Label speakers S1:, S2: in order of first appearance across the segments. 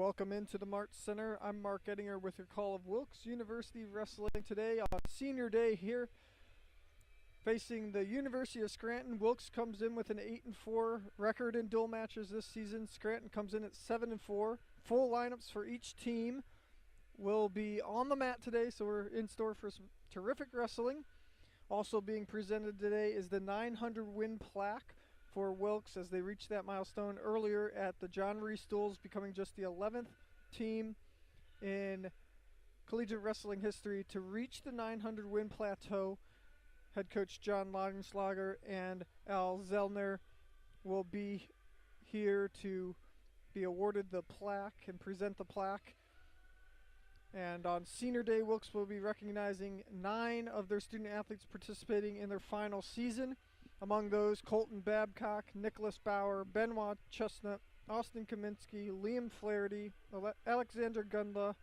S1: Welcome into the March Center. I'm Mark Ettinger with your call of Wilkes University Wrestling today on senior day here. Facing the University of Scranton, Wilkes comes in with an 8-4 record in dual matches this season. Scranton comes in at 7-4. Full lineups for each team will be on the mat today, so we're in store for some terrific wrestling. Also being presented today is the 900 win plaque for Wilkes as they reached that milestone earlier at the John Reese Duels, becoming just the 11th team in collegiate wrestling history to reach the 900 win plateau. Head coach John Laudenschlager and Al Zellner will be here to be awarded the plaque and present the plaque. And on senior day, Wilkes will be recognizing 9 of their student athletes participating in their final season. Among those, Colton Babcock, Nicholas Bauer, Benoit Chestnut, Austin Kaminsky, Liam Flaherty, Alexander Gundla,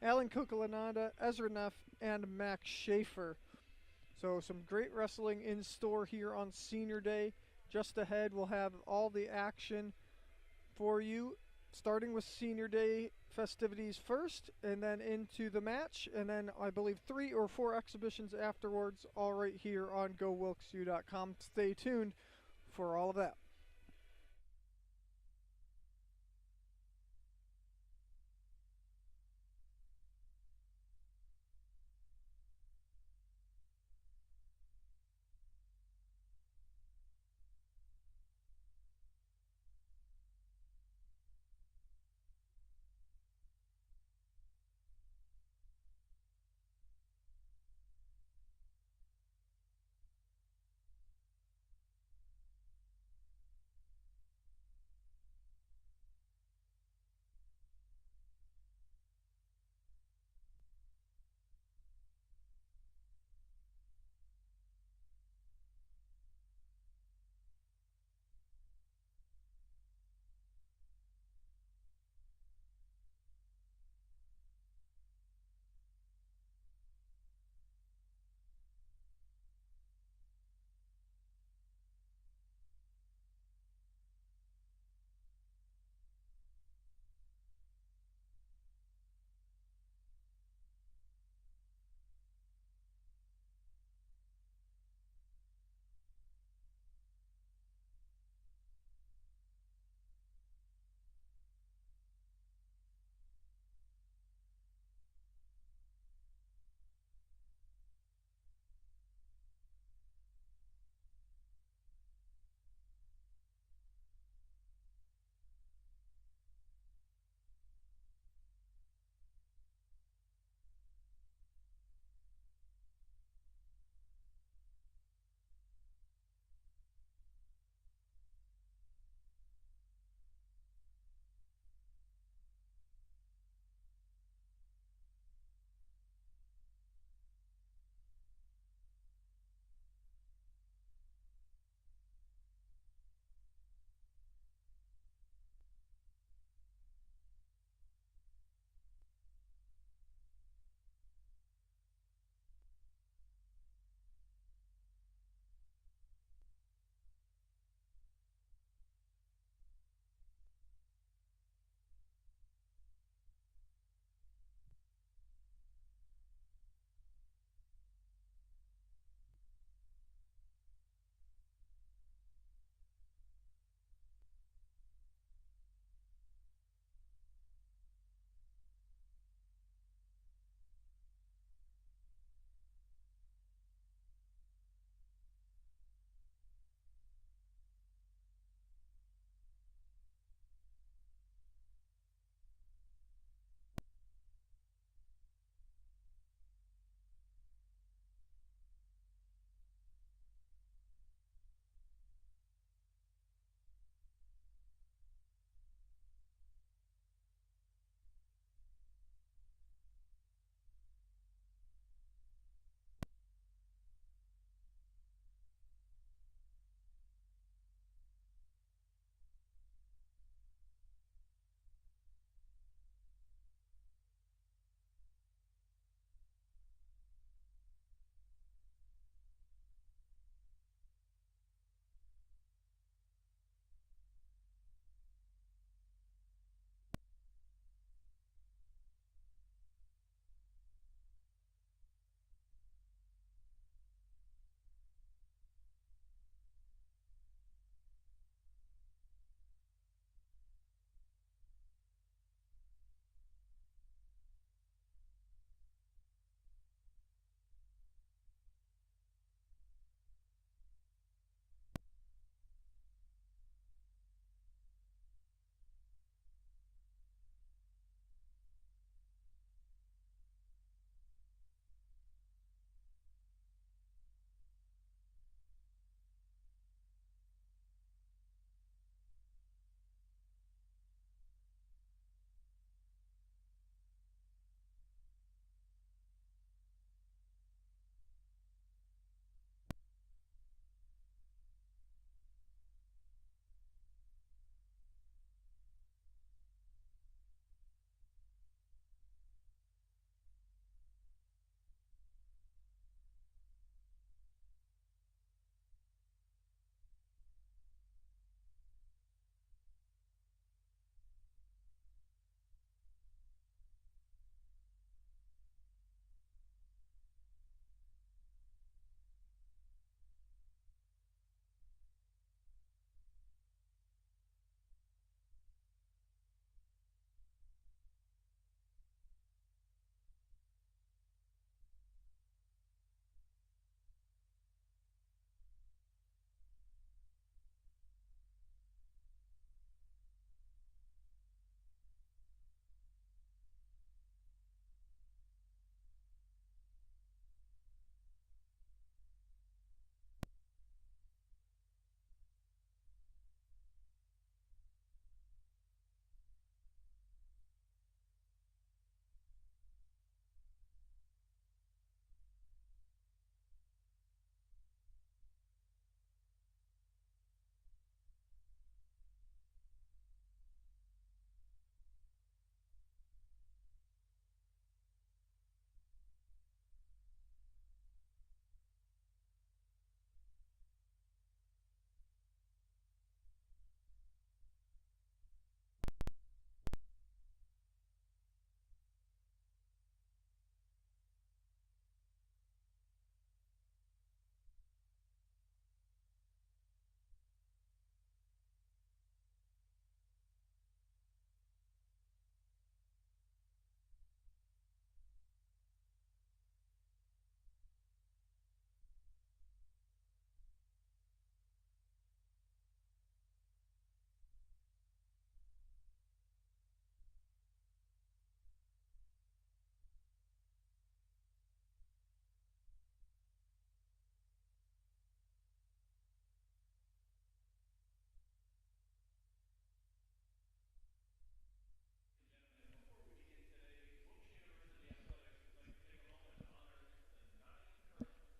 S1: Alan Kukalananda, Ezra Neff, and Max Schaefer. So some great wrestling in store here on senior day. Just ahead, we'll have all the action for you, starting with senior day festivities first, and then into the match, and then I believe 3 or 4 exhibitions afterwards, all right here on GoWilkesU.com. Stay tuned for all of that.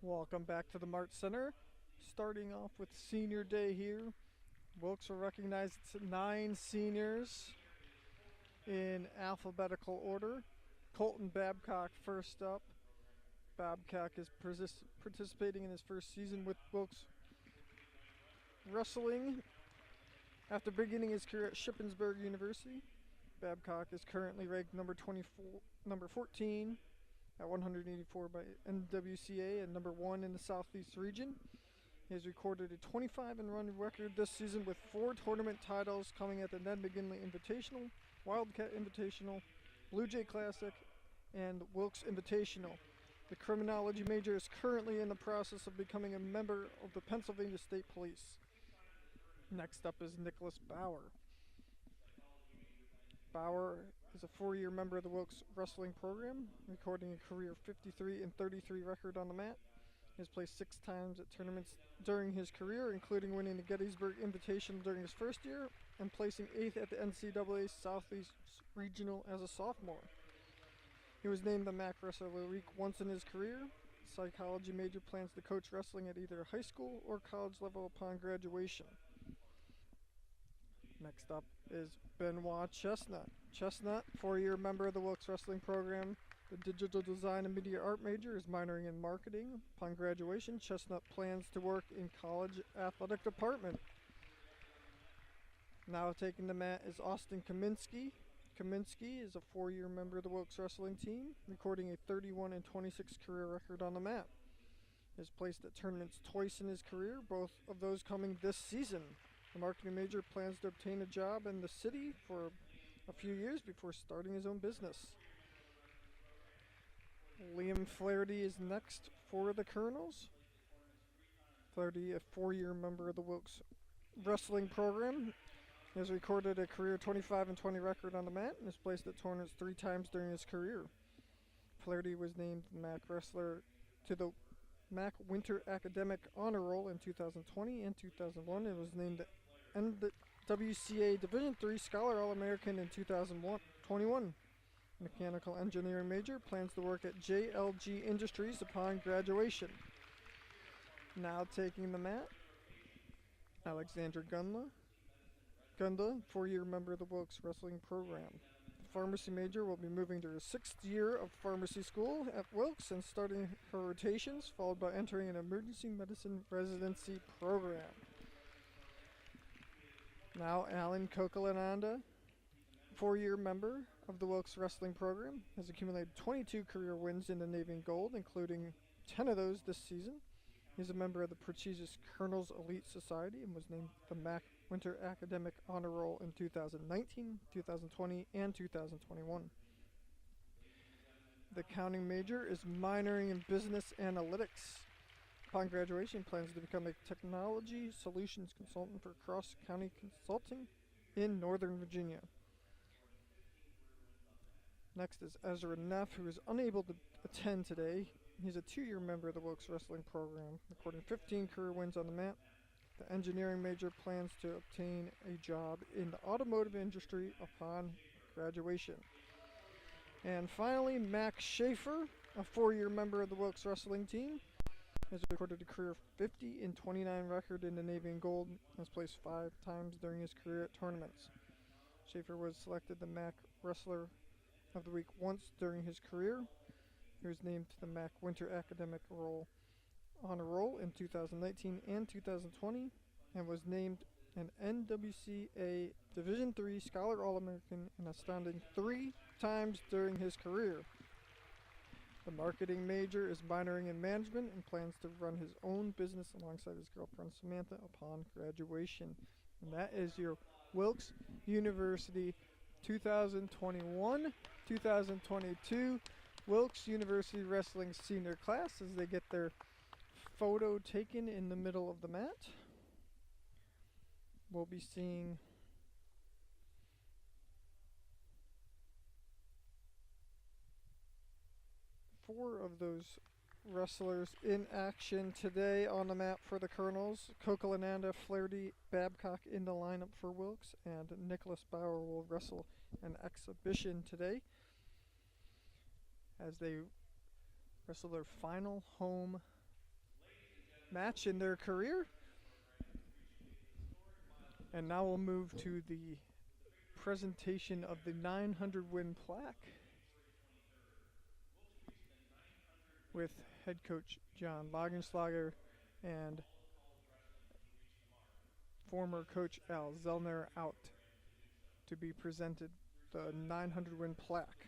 S1: Welcome back to the Mart Center. Starting off with senior day here. Wilkes will recognize its 9 seniors in alphabetical order. Colton Babcock first up. Babcock is participating in his first season with Wilkes wrestling. After beginning his career at Shippensburg University, Babcock is currently ranked number 14 at 184 by NWCA and number 1 in the Southeast region. He has recorded a 25-run record this season with 4 tournament titles coming at the Ned McGinley Invitational, Wildcat Invitational, Blue Jay Classic, and Wilkes Invitational. The criminology major is currently in the process of becoming a member of the Pennsylvania State Police. Next up is Nicholas Bauer. Bauer is a 4-year member of the Wilkes wrestling program, recording a career 53-33 record on the mat. He has placed 6 times at tournaments during his career, including winning the Gettysburg Invitational during his first year and placing 8th at the NCAA Southeast Regional as a sophomore. He was named the MAC Wrestler of the Week once in his career. Psychology major plans to coach wrestling at either high school or college level upon graduation. Next up is Benoit Chestnut. Chestnut, 4-year member of the Wilkes wrestling program. The digital design and media art major is minoring in marketing. Upon graduation, Chestnut plans to work in college athletic department. Now taking the mat is Austin Kaminsky. Kaminsky is a 4-year member of the Wilkes wrestling team, recording a 31-26 career record on the mat. He has placed at tournaments twice in his career, both of those coming this season. The marketing major plans to obtain a job in the city for a few years before starting his own business. Liam Flaherty is next for the Colonels. Flaherty, a 4-year member of the Wilkes wrestling program, he has recorded a career 25-20 record on the mat and has placed at tournaments 3 times during his career. Flaherty was named MAC wrestler to the MAC Winter Academic Honor Roll in 2020 and 2001 and was named the NWCA Division III Scholar All-American in 2021. Mechanical engineering major, plans to work at JLG Industries upon graduation. Now taking the mat, Alexander Gundla, 4-year member of the Wilkes wrestling program. The pharmacy major will be moving to her 6th year of pharmacy school at Wilkes and starting her rotations, followed by entering an emergency medicine residency program. Now Alan Kokalananda, 4-year member of the Wilkes wrestling program, has accumulated 22 career wins in the Navy and Gold, including 10 of those this season. He's a member of the prestigious Colonel's Elite Society and was named the MAC Winter Academic Honor Roll in 2019, 2020, and 2021. The accounting major is minoring in business analytics. Upon graduation, he plans to become a technology solutions consultant for cross-county consulting in Northern Virginia. Next is Ezra Neff, who is unable to attend today. He's a 2-year member of the Wilkes wrestling program, recording 15 career wins on the mat. The engineering major plans to obtain a job in the automotive industry upon graduation. And finally, Max Schaefer, a 4-year member of the Wilkes wrestling team, has recorded a career 50-29 record in the Navy and Gold and has placed 5 times during his career at tournaments. Schaefer was selected the MAC Wrestler of the Week once during his career. He was named to the MAC Winter Academic Honor Roll in 2019 and 2020 and was named an NWCA Division III Scholar All-American an astounding 3 times during his career. The marketing major is minoring in management and plans to run his own business alongside his girlfriend Samantha upon graduation. And that is your Wilkes University 2021-2022 Wilkes University Wrestling Senior Class as they get their photo taken in the middle of the mat. We'll be seeing four of those wrestlers in action today on the mat for the Colonels. Kokalananda, Flaherty, Babcock in the lineup for Wilkes, and Nicholas Bauer will wrestle an exhibition today as they wrestle their final home match in their career. And now we'll move to the presentation of the 900 win plaque with head coach John Lagenschlager and former coach Al Zellner out to be presented the 900 win plaque.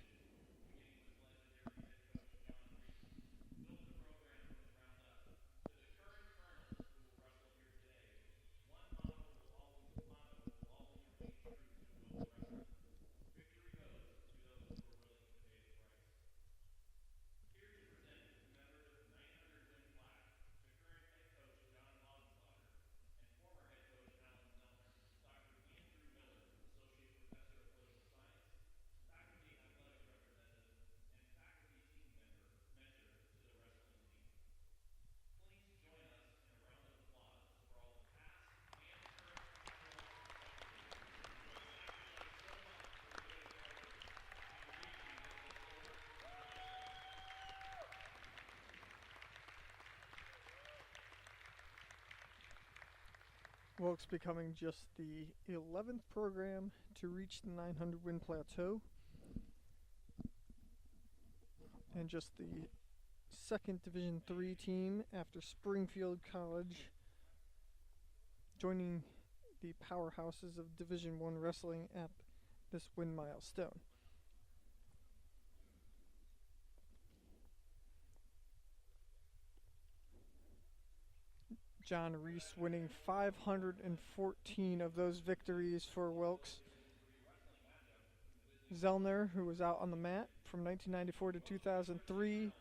S1: Wilkes becoming just the 11th program to reach the 900 win plateau, and just the second Division III team after Springfield College joining the powerhouses of Division I wrestling at this win milestone. John Reese winning 514 of those victories for Wilkes. Zellner, who was out on the mat from 1994 to 2003,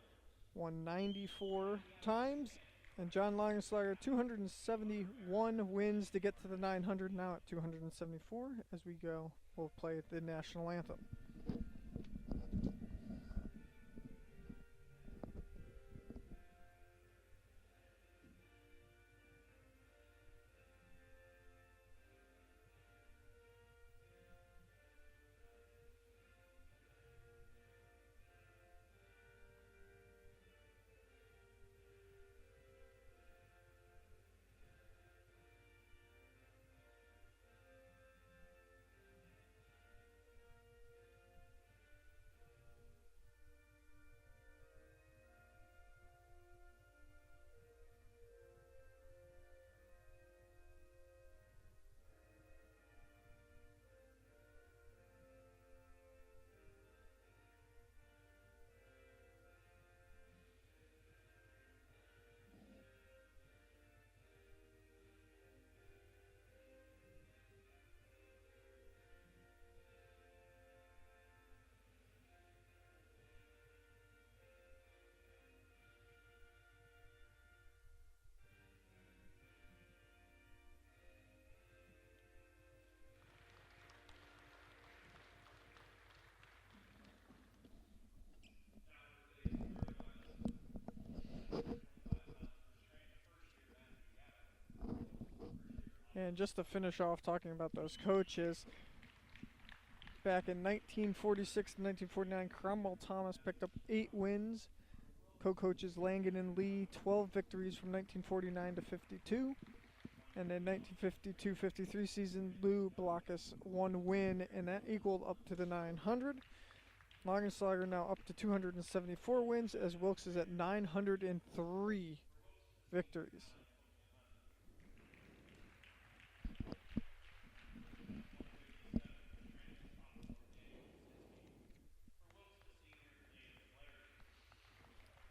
S1: won 94 times. And John Lagenschlager, 271 wins to get to the 900, now at 274 as we go. We'll play the national anthem. And just to finish off talking about those coaches, back in 1946 to 1949, Cromwell Thomas picked up 8 wins. Co-coaches Langan and Lee, 12 victories from 1949 to 52. And then 1952-53 season, Lou Blockus 1 win, and that equaled up to the 900. Lagenschlager now up to 274 wins, as Wilkes is at 903 victories.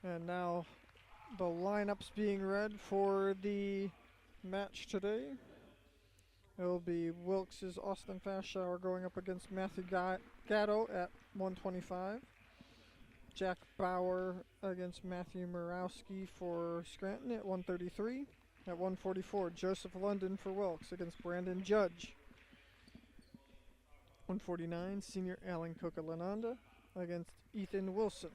S1: And now the lineups being read for the match today. It will be Wilkes' Austin Fashower going up against Matthew Gatto at 125. Jack Bauer against Matthew Murawski for Scranton at 133. At 144, Joseph London for Wilkes against Brandon Judge. 149, senior Alan Cocalananda against Ethan Wilson.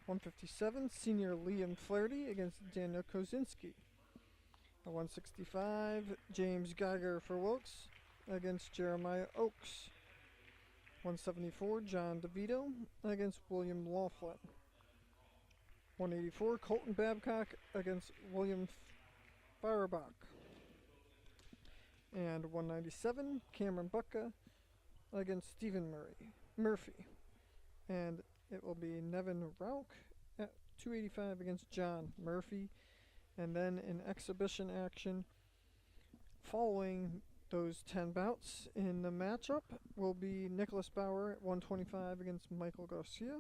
S1: 157, senior Liam Flaherty against Daniel Kozinski. At 165, James Geiger for Wilkes against Jeremiah Oakes. 174, John DeVito against William Laughlin. 184, Colton Babcock against William Fauerbach. And 197, Cameron Bucka against Stephen Murphy. And it will be Nevin Rauch at 285 against John Murphy. And then in exhibition action, following those 10 bouts in the matchup, will be Nicholas Bauer at 125 against Michael Garcia.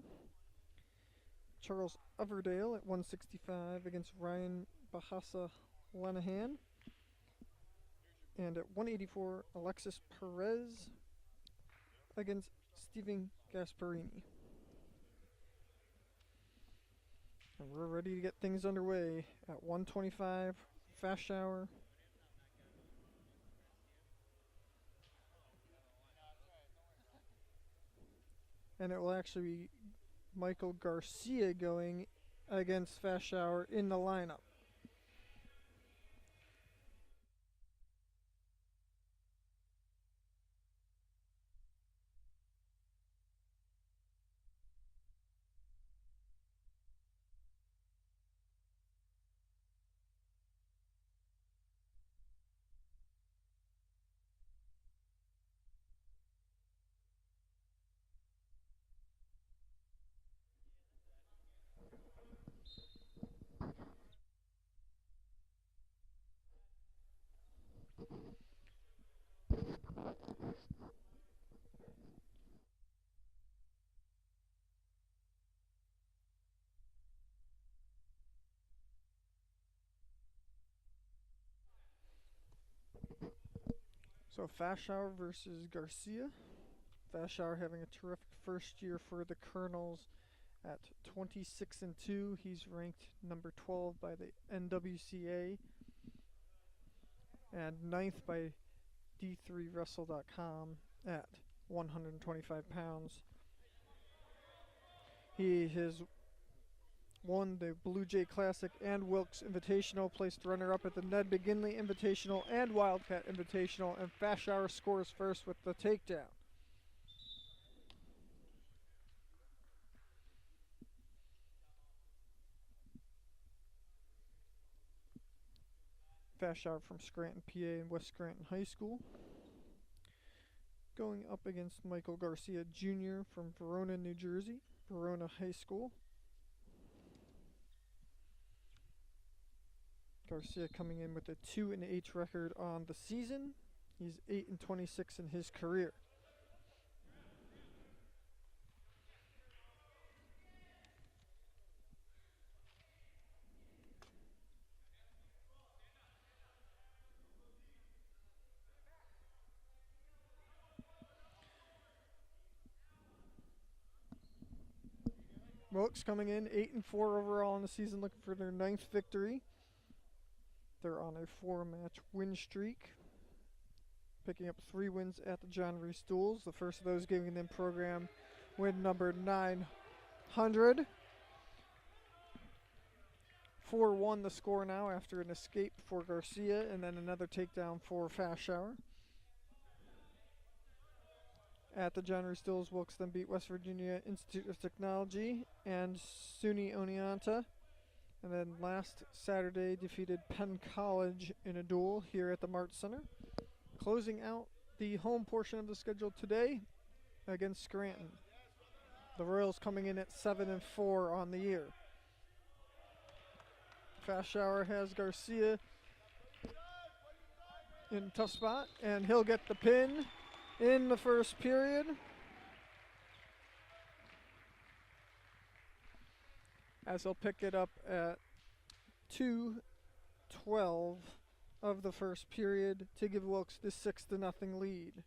S1: Charles Everdale at 165 against Ryan Bahasa Lenahan. And at 184, Alexis Perez against Stephen Gasparini. And we're ready to get things underway at 125, fast shower. And it will actually be Michael Garcia going against fast shower in the lineup. So Fast Shower versus Garcia. Fast Shower having a terrific first year for the Colonels at 26-2. He's ranked number 12 by the NWCA and 9th by D3Wrestle.com at 125 pounds. He has won the Blue Jay Classic and Wilkes Invitational, placed runner-up at the Ned McGinley Invitational and Wildcat Invitational, and Fast Shower scores first with the takedown. Fast Shower from Scranton, PA and West Scranton High School. Going up against Michael Garcia Jr. from Verona, New Jersey, Verona High School. Garcia coming in with a 2-8 record on the season. He's 8-26 in his career. Wilkes coming in 8-4 overall in the season, looking for their 9th victory. They're on a 4-match win streak, picking up 3 wins at the John Reese Duels. The first of those giving them program win number 900. 4-1 the score now after an escape for Garcia and then another takedown for Fast Shower. At the John Reese Duels, Wilkes then beat West Virginia Institute of Technology and SUNY Oneonta. And then last Saturday defeated Penn College in a duel here at the Mart Center. Closing out the home portion of the schedule today against Scranton. The Royals coming in at 7-4 on the year. Fast Shower has Garcia in a tough spot, and he'll get the pin in the first period. As he'll pick it up at 2:12 of the first period to give Wilkes the 6-0 lead.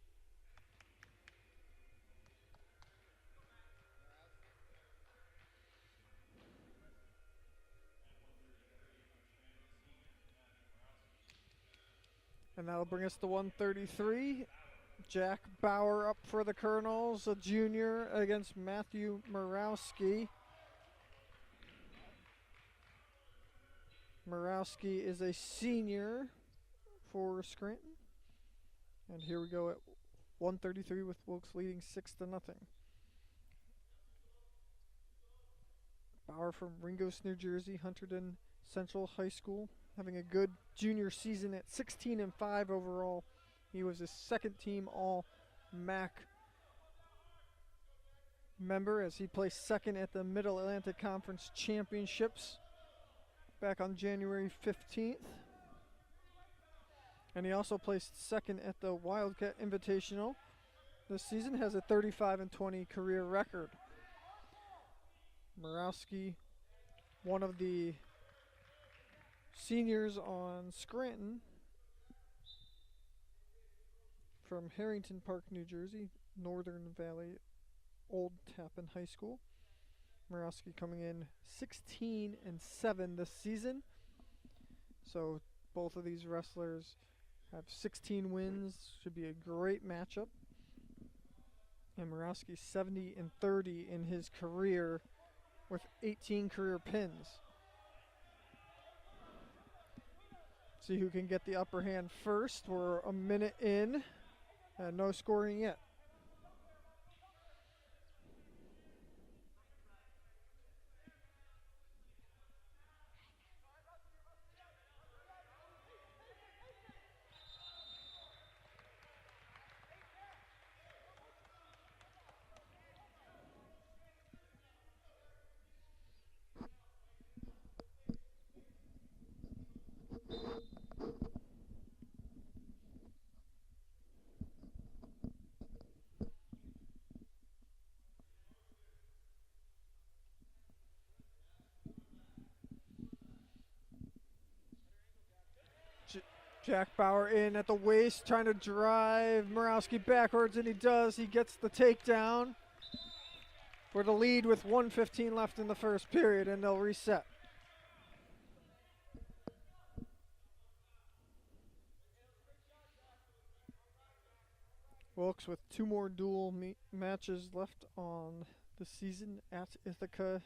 S1: And that'll bring us to 133. Jack Bauer up for the Colonels, a junior against Matthew Murawski. Murawski is a senior for Scranton. And here we go at 133 with Wilkes leading 6-0. Bauer from Ringgoes, New Jersey, Hunterdon Central High School. having a good junior season at 16-5 overall. He was a second team All-MAC member as he placed second at the Middle Atlantic Conference Championships back on January 15th. And he also placed second at the Wildcat Invitational. This season has a 35-20 career record. Murawski, one of the seniors on Scranton from Harrington Park, New Jersey, Northern Valley Old Tappan High School. Murawski coming in 16-7 this season. So both of these wrestlers have 16 wins. Should be a great matchup. And Murawski 70-30 in his career with 18 career pins. See who can get the upper hand first. We're a minute in and no scoring yet. Jack Bauer in at the waist, trying to drive Murawski backwards, and he does. He gets the takedown for the lead with 1:15 left in the first period, and they'll reset. Wilkes with two more dual matches left on the season at Ithaca.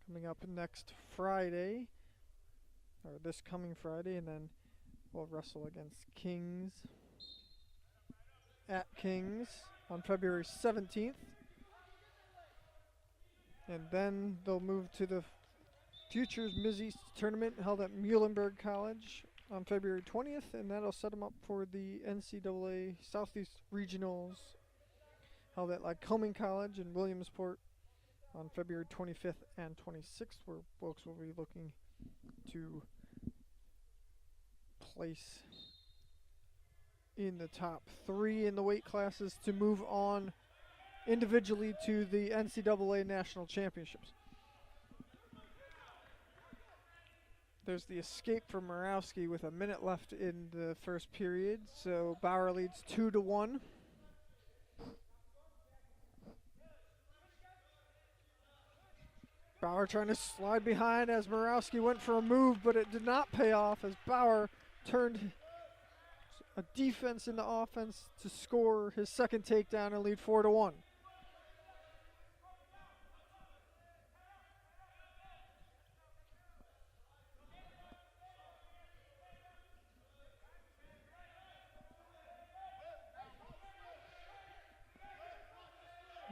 S1: Coming up next Friday. Or this coming Friday, and then we'll wrestle against Kings at Kings on February 17th. And then they'll move to the Futures Mid-East Tournament held at Muhlenberg College on February 20th, and that'll set them up for the NCAA Southeast Regionals held at Lycoming College in Williamsport on February 25th and 26th, where Wilkes will be looking to place in the top 3 in the weight classes to move on individually to the NCAA National Championships. There's the escape from Murawski with a minute left in the first period, so Bauer leads 2-1. Bauer trying to slide behind as Murawski went for a move, but it did not pay off as Bauer turned a defense into offense to score his second takedown and lead 4-1.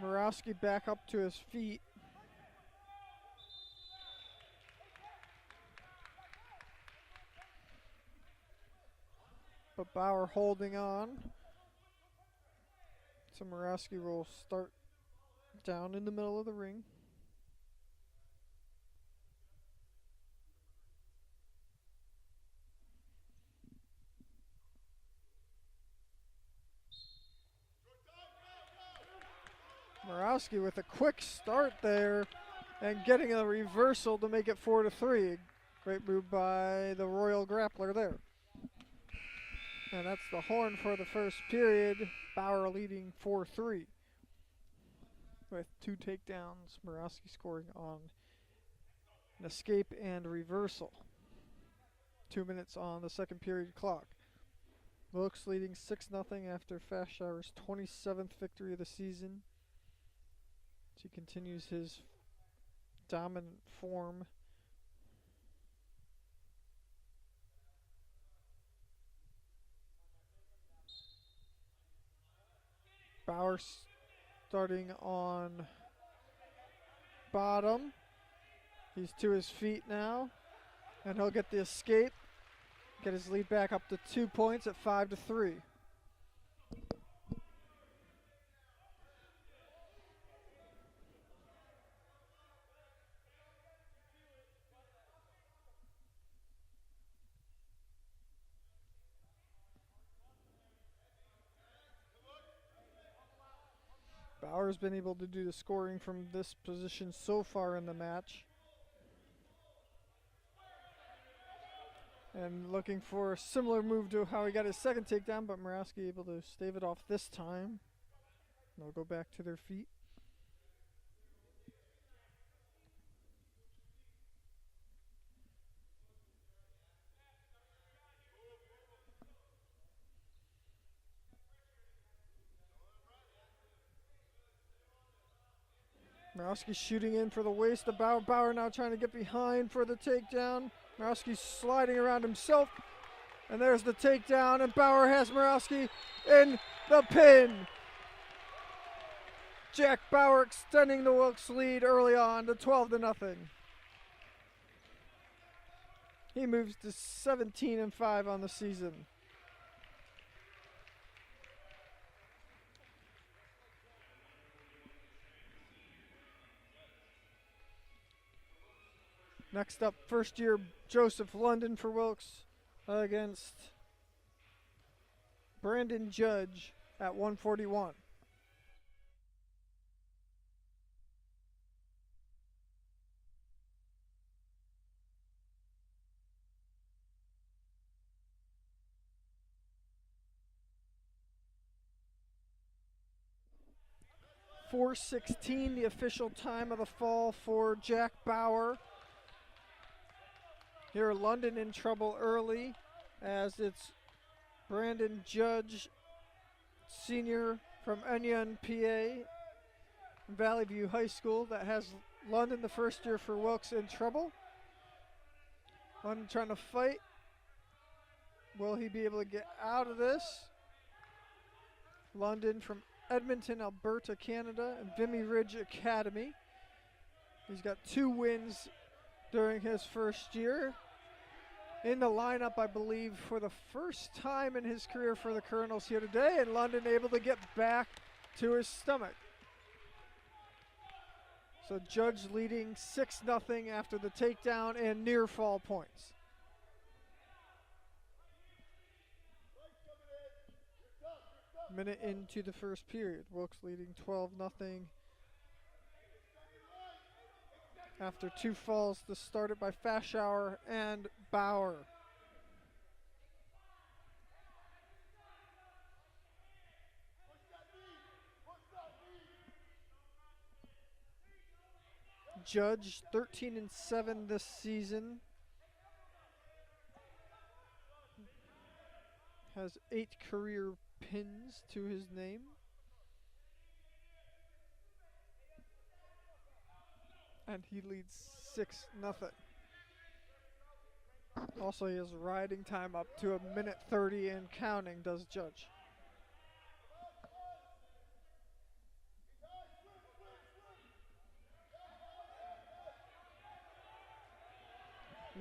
S1: Murawski back up to his feet. But Bauer holding on. So Murawski will start down in the middle of the ring. Murawski with a quick start there and getting a reversal to make it 4-3. Great move by the Royal Grappler there. And that's the horn for the first period. Bauer leading 4-3 with 2 takedowns. Murawski scoring on an escape and reversal. 2 minutes on the second period clock. Wilkes leading 6-0 after Fashour's 27th victory of the season. He continues his dominant form. Bauer starting on bottom. He's to his feet now, and he'll get the escape, get his lead back up to 2 points at 5-3. Bauer's been able to do the scoring from this position so far in the match. And looking for a similar move to how he got his second takedown, but Murawski able to stave it off this time. They'll go back to their feet. Murawski shooting in for the waist of Bauer. Bauer now trying to get behind for the takedown. Murawski sliding around himself. And there's the takedown, and Bauer has Murawski in the pin. Jack Bauer extending the Wilkes lead early on to 12-0. He moves to 17-5 on the season. Next up, first-year Joseph London for Wilkes against Brandon Judge at 141. .416, the official time of the fall for Jack Bauer. Here, London in trouble early, as it's Brandon Judge, senior from Onion, PA, Valley View High School, that has London, the first year for Wilkes, in trouble. London trying to fight. Will he be able to get out of this? London from Edmonton, Alberta, Canada, and Vimy Ridge Academy. He's got 2 wins during his first year. In the lineup, I believe, for the first time in his career for the Colonels here today, and London able to get back to his stomach. So Judge leading 6-0 after the takedown and near fall points. Minute into the first period, Wilkes leading 12-0. After 2 falls to start it by Fashauer and Bauer. Judge 13-7 this season. Has 8 career pins to his name. And he leads 6-0. Also, he has riding time up to 1:30 and counting, does Judge.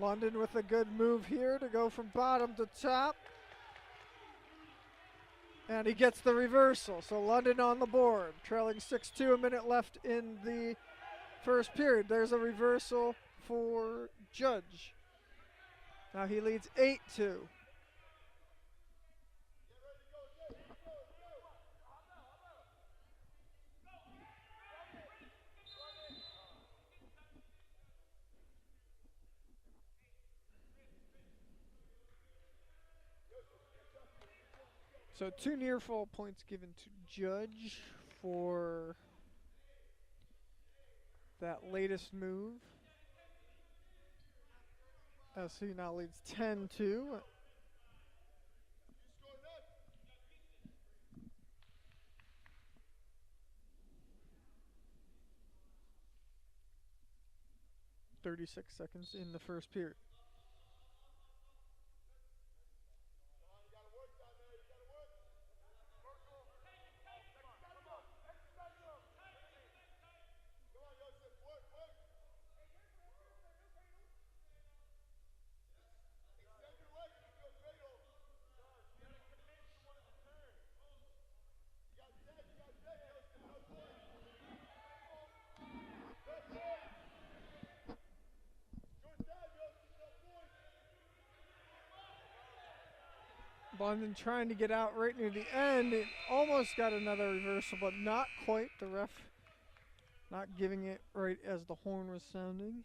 S1: London with a good move here to go from bottom to top. And he gets the reversal. So London on the board, trailing 6-2, a minute left in the first period. There's a reversal for Judge. Now he leads 8-2. So 2 near fall points given to Judge for that latest move, as he now leads 10-2. .36 seconds in the first period. London trying to get out right near the end. It almost got another reversal, but not quite. The ref not giving it right as the horn was sounding.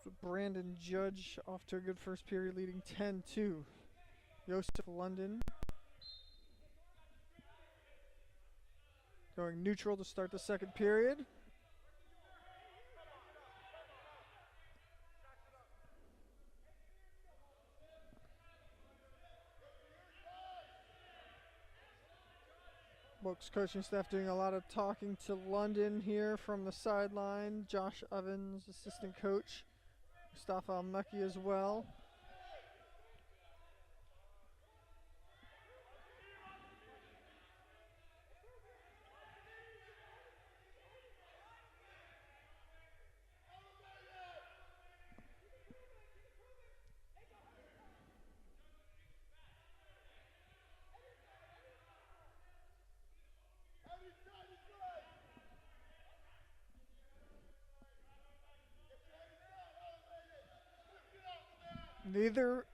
S1: So Brandon Judge off to a good first period, leading 10-2. Joseph London going neutral to start the second period. Wilkes coaching staff doing a lot of talking to London here from the sideline. Josh Evans, assistant coach. Mustafa Al-Mekki as well. Neither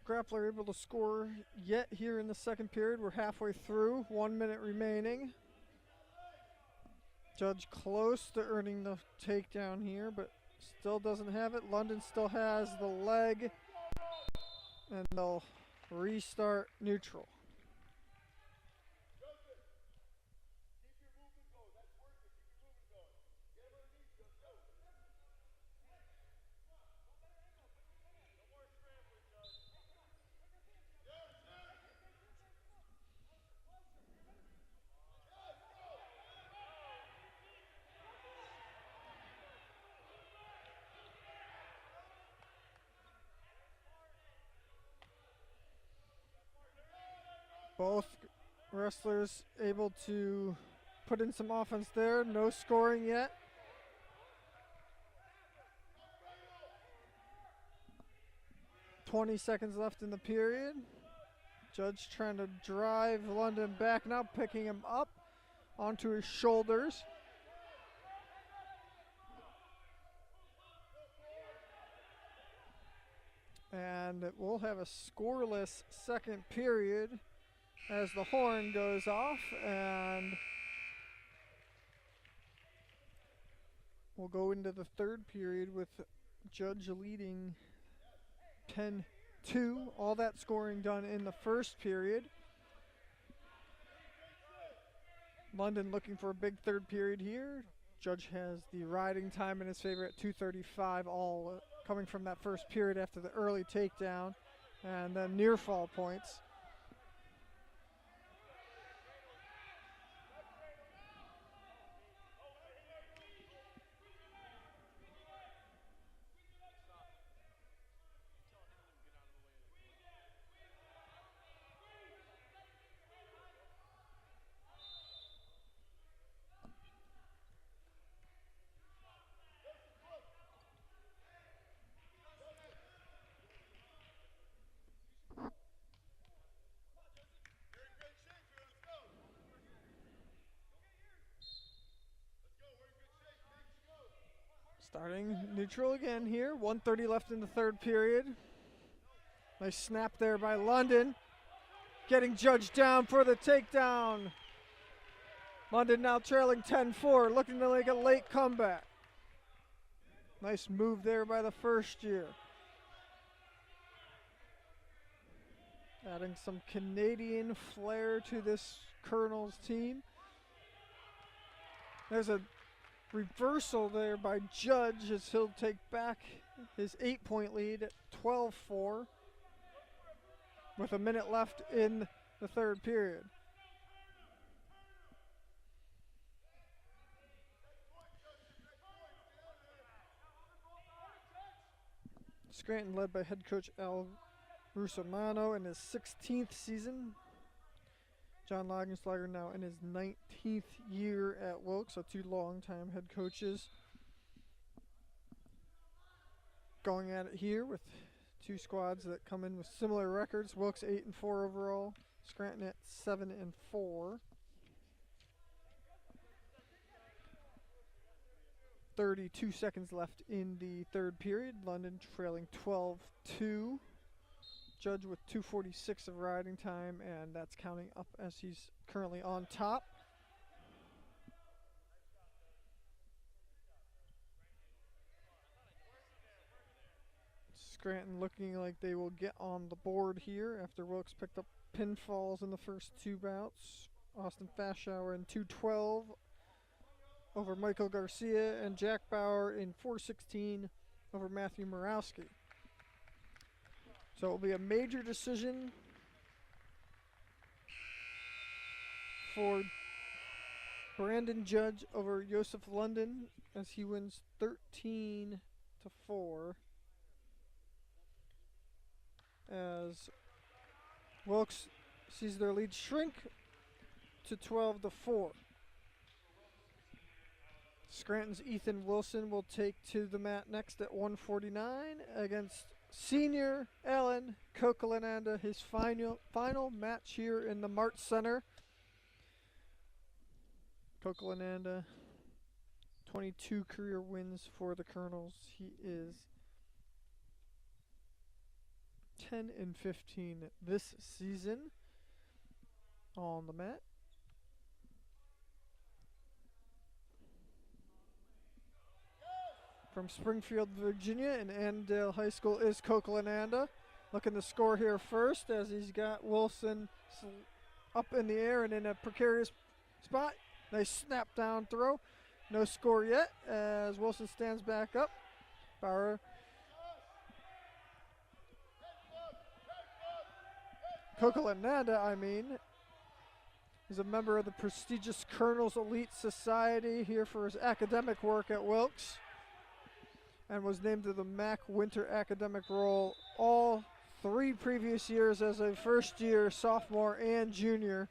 S1: grappler able to score yet here in the second period. We're halfway through, 1 minute remaining. Judge close to earning the takedown here, but still doesn't have it. London still has the leg, and they'll restart neutral. Both wrestlers able to put in some offense there. No scoring yet. $20 left in the period. Judge trying to drive London back now, picking him up onto his shoulders. And we'll have a scoreless second period as the horn goes off, and we'll go into the third period with Judge leading 10-2. All that scoring done in the first period. London looking for a big third period here. Judge has the riding time in his favor at 2:35, all coming from that first period after the early takedown and then near fall points. Starting neutral again here. 1:30 left in the third period. Nice snap there by London. Getting Judge down for the takedown. London now trailing 10-4, looking to make a late comeback. Nice move there by the first year. Adding some Canadian flair to this Colonel's team. There's a reversal there by Judge as he'll take back his 8-point lead at 12-4 with a minute left in the third period. Scranton led by head coach Al Rusomano in his 16th season. John Lagenslager now in his 19th year at Wilkes, so two long-time head coaches. Going at it here with two squads that come in with similar records. Wilkes 8-4 overall, Scranton at 7-4. 32 seconds left in the third period. London trailing 12-2. Judge with 2:46 of riding time, and that's counting up as he's currently on top. Scranton looking like they will get on the board here after Wilkes picked up pinfalls in the first two bouts. Austin Fashauer in 2:12 over Michael Garcia, and Jack Bauer in 4:16 over Matthew Murawski. So it will be a major decision for Brandon Judge over Joseph London as he wins 13-4. As Wilkes sees their lead shrink to 12-4. Scranton's Ethan Wilson will take to the mat next at 149 against senior Alan Kokalananda, his final match here in the Mart Center. Kokalananda, 22 career wins for the Colonels. He is 10-15 this season on the mat. From Springfield, Virginia, and Annandale High School is Kokalananda. Looking to score here first as he's got Wilson up in the air and in a precarious spot. Nice snap down throw. No score yet as Wilson stands back up. Bauer. Kokalananda, is a member of the prestigious Colonel's Elite Society here for his academic work at Wilkes, and was named to the MAC Winter Academic Roll all 3 previous years as a first-year sophomore and junior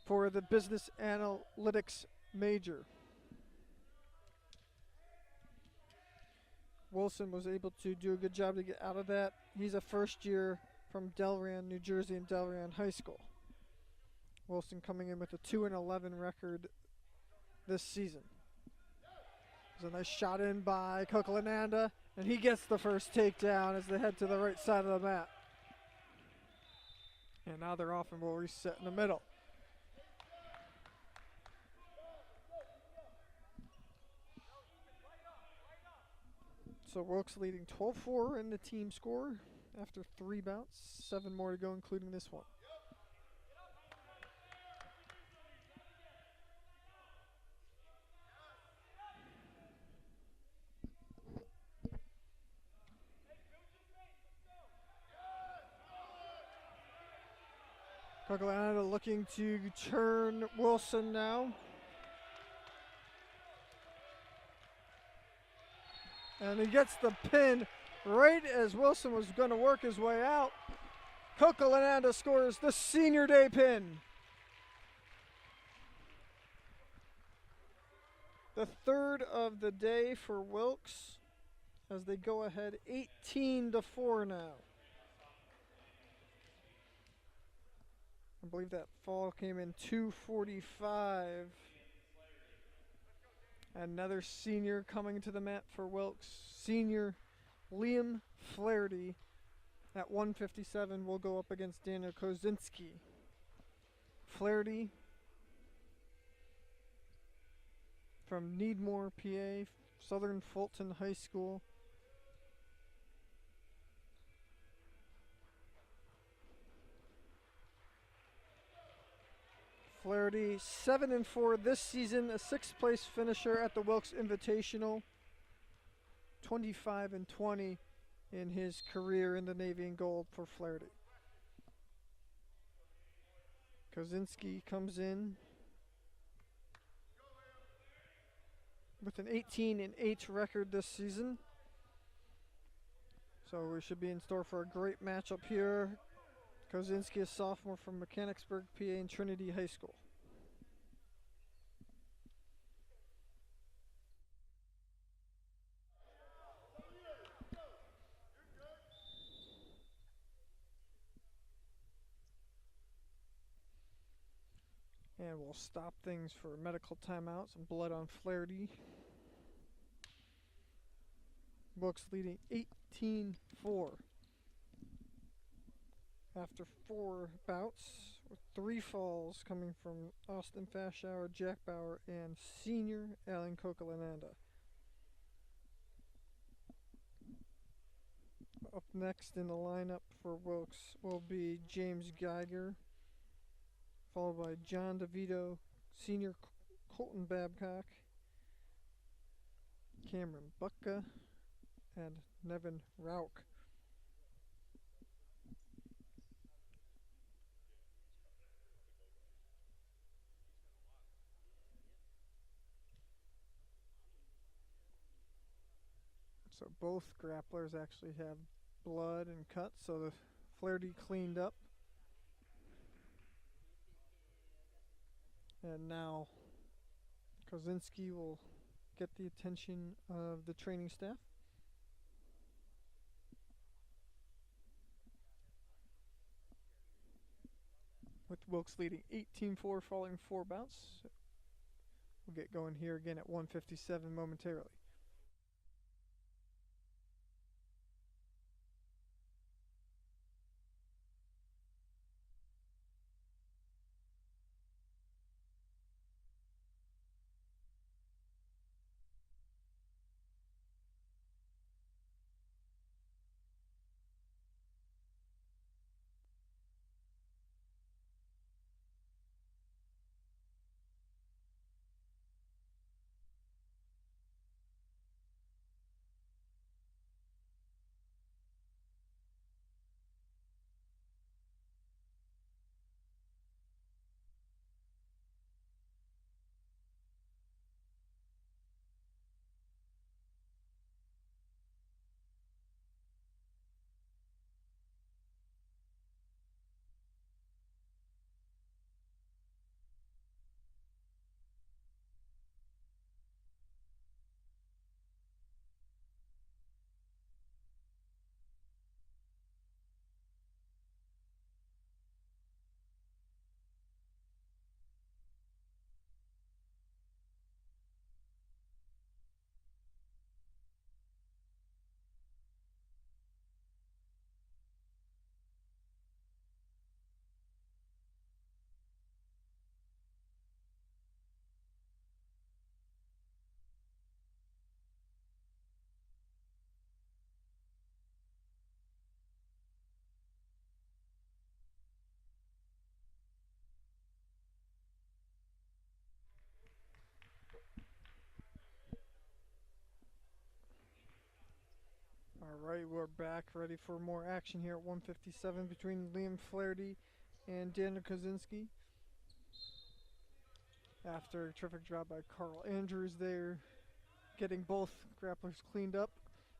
S1: for the Business Analytics major. Wilson was able to do a good job to get out of that. He's a first-year from Delran, New Jersey, and Delran High School. Wilson coming in with a 2-11 record this season. There's a nice shot in by Kokalananda, and he gets the first takedown as they head to the right side of the mat. And now they're off and will reset in the middle. So Wilkes leading 12-4 in the team score after 3 bouts. 7 more to go, including this one. Kokalananda looking to turn Wilson now. And he gets the pin right as Wilson was going to work his way out. Kokalananda scores the senior day pin. The third of the day for Wilkes as they go ahead 18-4 now. I believe that fall came in 2:45. Another senior coming to the mat for Wilkes. Senior Liam Flaherty at 157 will go up against Daniel Kozinski. Flaherty from Needmore, PA, Southern Fulton High School. Flaherty 7-4 this season, a 6th place finisher at the Wilkes Invitational. 25-20 in his career in the Navy and Gold for Flaherty. Kozinski comes in with an 18-8 record this season. So we should be in store for a great matchup here. Kozinski, a sophomore from Mechanicsburg, PA, and Trinity High School. And we'll stop things for medical timeout. Some blood on Flaherty. Wilkes leading 18-4. After 4 bouts, with 3 falls coming from Austin Fashauer, Jack Bauer, and senior Alan Coquelananda. Up next in the lineup for Wilkes will be James Geiger, followed by John DeVito, senior Colton Babcock, Cameron Bucka, and Nevin Rauch. So both grapplers actually have blood and cuts, so the Flaherty cleaned up. And now Kozinski will get the attention of the training staff. With Wilkes leading 18-4 following 4 bouts. We'll get going here again at 1:57 momentarily. Alright, we're back ready for more action here at 1:57 between Liam Flaherty and Daniel Kozinski. After a terrific job by Carl Andrews there, getting both grapplers cleaned up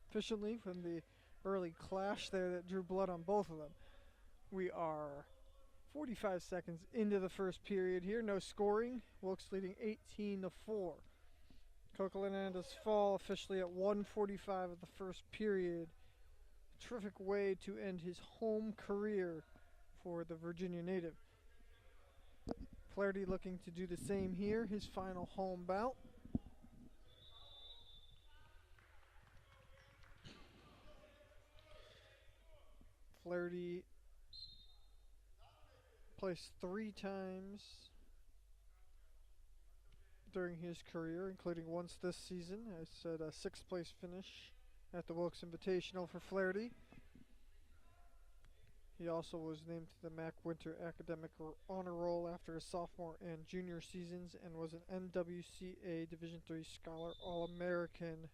S1: efficiently from the early clash there that drew blood on both of them. We are 45 seconds into the first period here, no scoring. Wilkes leading 18-4. Coquelananda's fall officially at 1:45 of the first period. A terrific way to end his home career for the Virginia native. Flaherty looking to do the same here, his final home bout. Flaherty placed 3 times during his career, including once this season. I said a 6th place finish at the Wilkes Invitational for Flaherty. He also was named to the Mac Winter Academic Honor Roll after his sophomore and junior seasons and was an NWCA Division III Scholar All-American,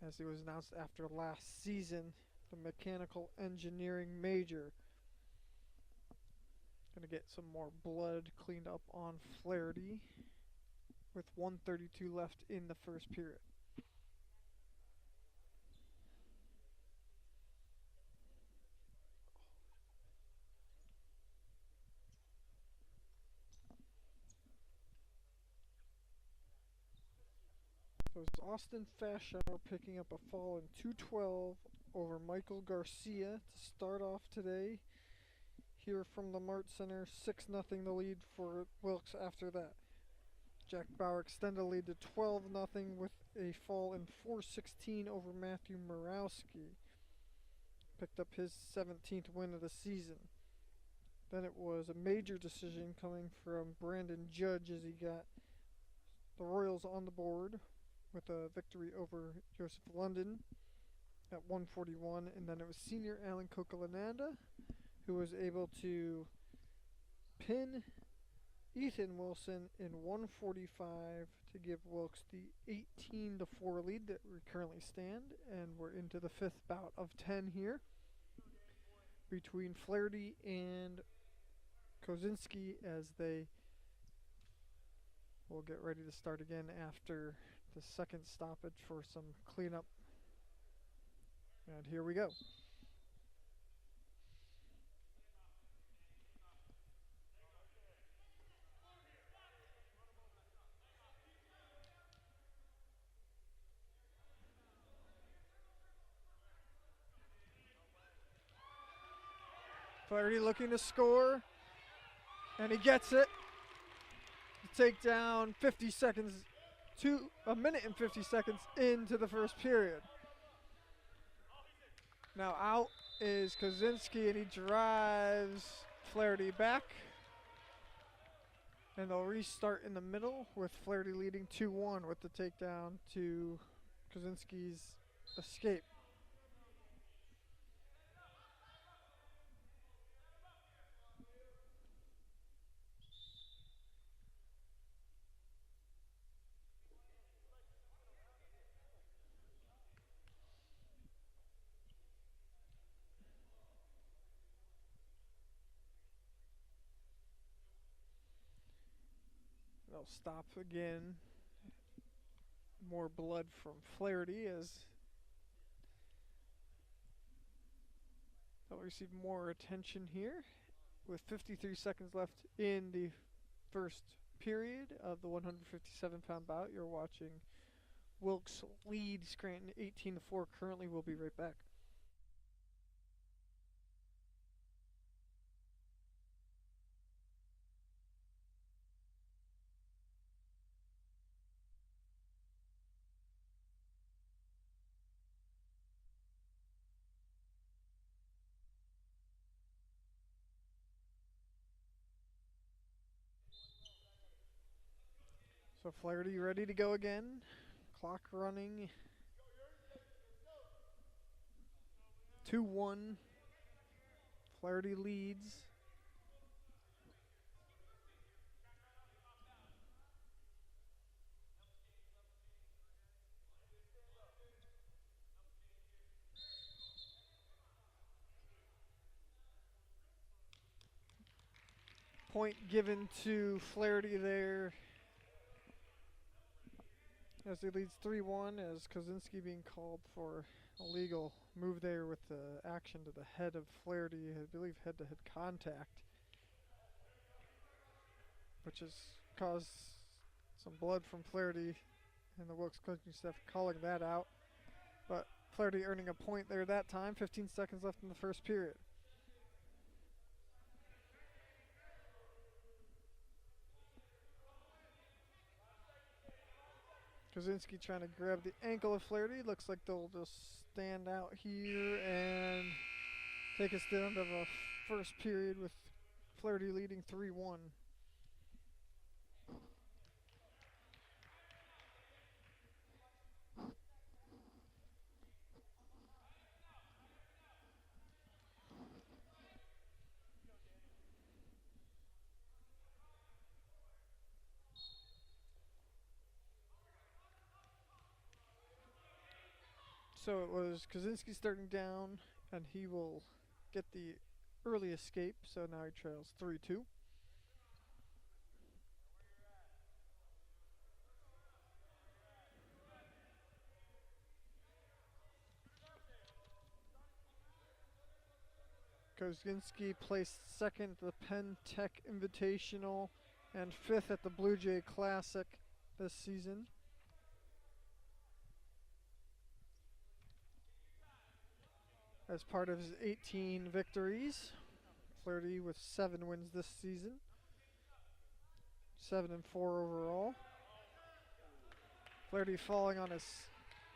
S1: as he was announced after last season, the mechanical engineering major. Gonna get some more blood cleaned up on Flaherty with 1:32 left in the first period. So it's Austin Fashauer picking up a fall in 2:12 over Michael Garcia to start off today. Here from the Mart Center, 6-0 the lead for Wilkes after that. Jack Bauer extended the lead to 12-0 with a fall in 4:16 over Matthew Morawski. Picked up his 17th win of the season. Then it was a major decision coming from Brandon Judge as he got the Royals on the board with a victory over Joseph London at 141. And then it was senior Alan Coquelananda who was able to pin Ethan Wilson in 145 to give Wilkes the 18-4 lead that we currently stand. And we're into the fifth bout of 10 here between Flaherty and Kozinski as they will get ready to start again after the second stoppage for some cleanup. And here we go. Flaherty looking to score, and he gets it. The takedown 50 seconds to a minute and 50 seconds into the first period. Now out is Kozinski, and he drives Flaherty back. And they'll restart in the middle with Flaherty leading 2-1 with the takedown to Kozinski's escape. They'll stop again. More blood from Flaherty as they'll receive more attention here with 53 seconds left in the first period of the 157-pound bout. You're watching Wilkes lead Scranton 18-4. Currently, we'll be right back. So Flaherty ready to go again. Clock running. 2-1. Flaherty leads. Point given to Flaherty there as he leads 3-1, as Kozinski being called for a legal move there with the action to the head of Flaherty, I believe head-to-head contact, which has caused some blood from Flaherty, and the Wilkes coaching staff calling that out. But Flaherty earning a point there that time. 15 seconds left in the first period. Kozinski trying to grab the ankle of Flaherty. Looks like they'll just stand out here and take us down to the first period with Flaherty leading 3-1. So it was Kozinski starting down, and he will get the early escape, so now he trails 3-2. Kozinski placed second at the Penn Tech Invitational and fifth at the Blue Jay Classic this season. As part of his 18 victories, Flaherty with 7 wins this season, 7-4 overall. Flaherty falling on his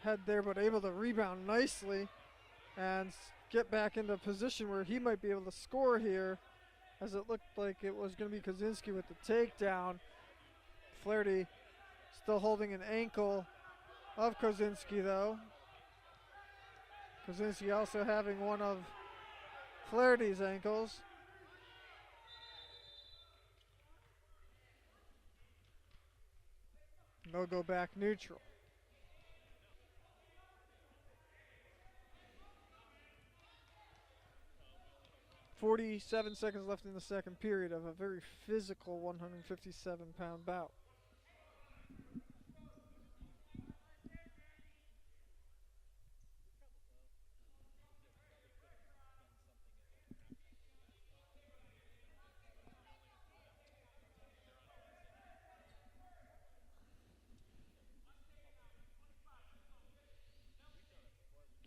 S1: head there, but able to rebound nicely and get back into a position where he might be able to score here, as it looked like it was going to be Kaminsky with the takedown. Flaherty still holding an ankle of Kozinski, though. Kozinski also having one of Flaherty's ankles. No go back neutral. .47 seconds left in the second period of a very physical 157-pound bout.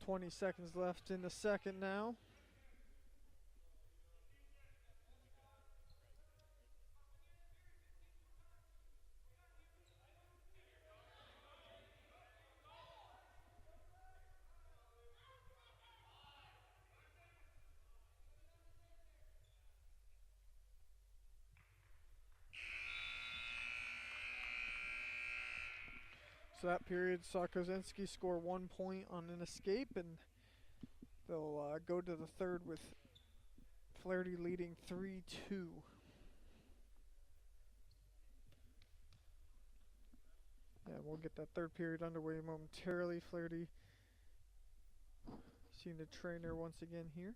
S1: .20 seconds left in the second now. So that period saw Kozinski score 1 point on an escape, and they'll go to the third with Flaherty leading 3-2. Yeah, we'll get that third period underway momentarily. Flaherty seeing the trainer once again here.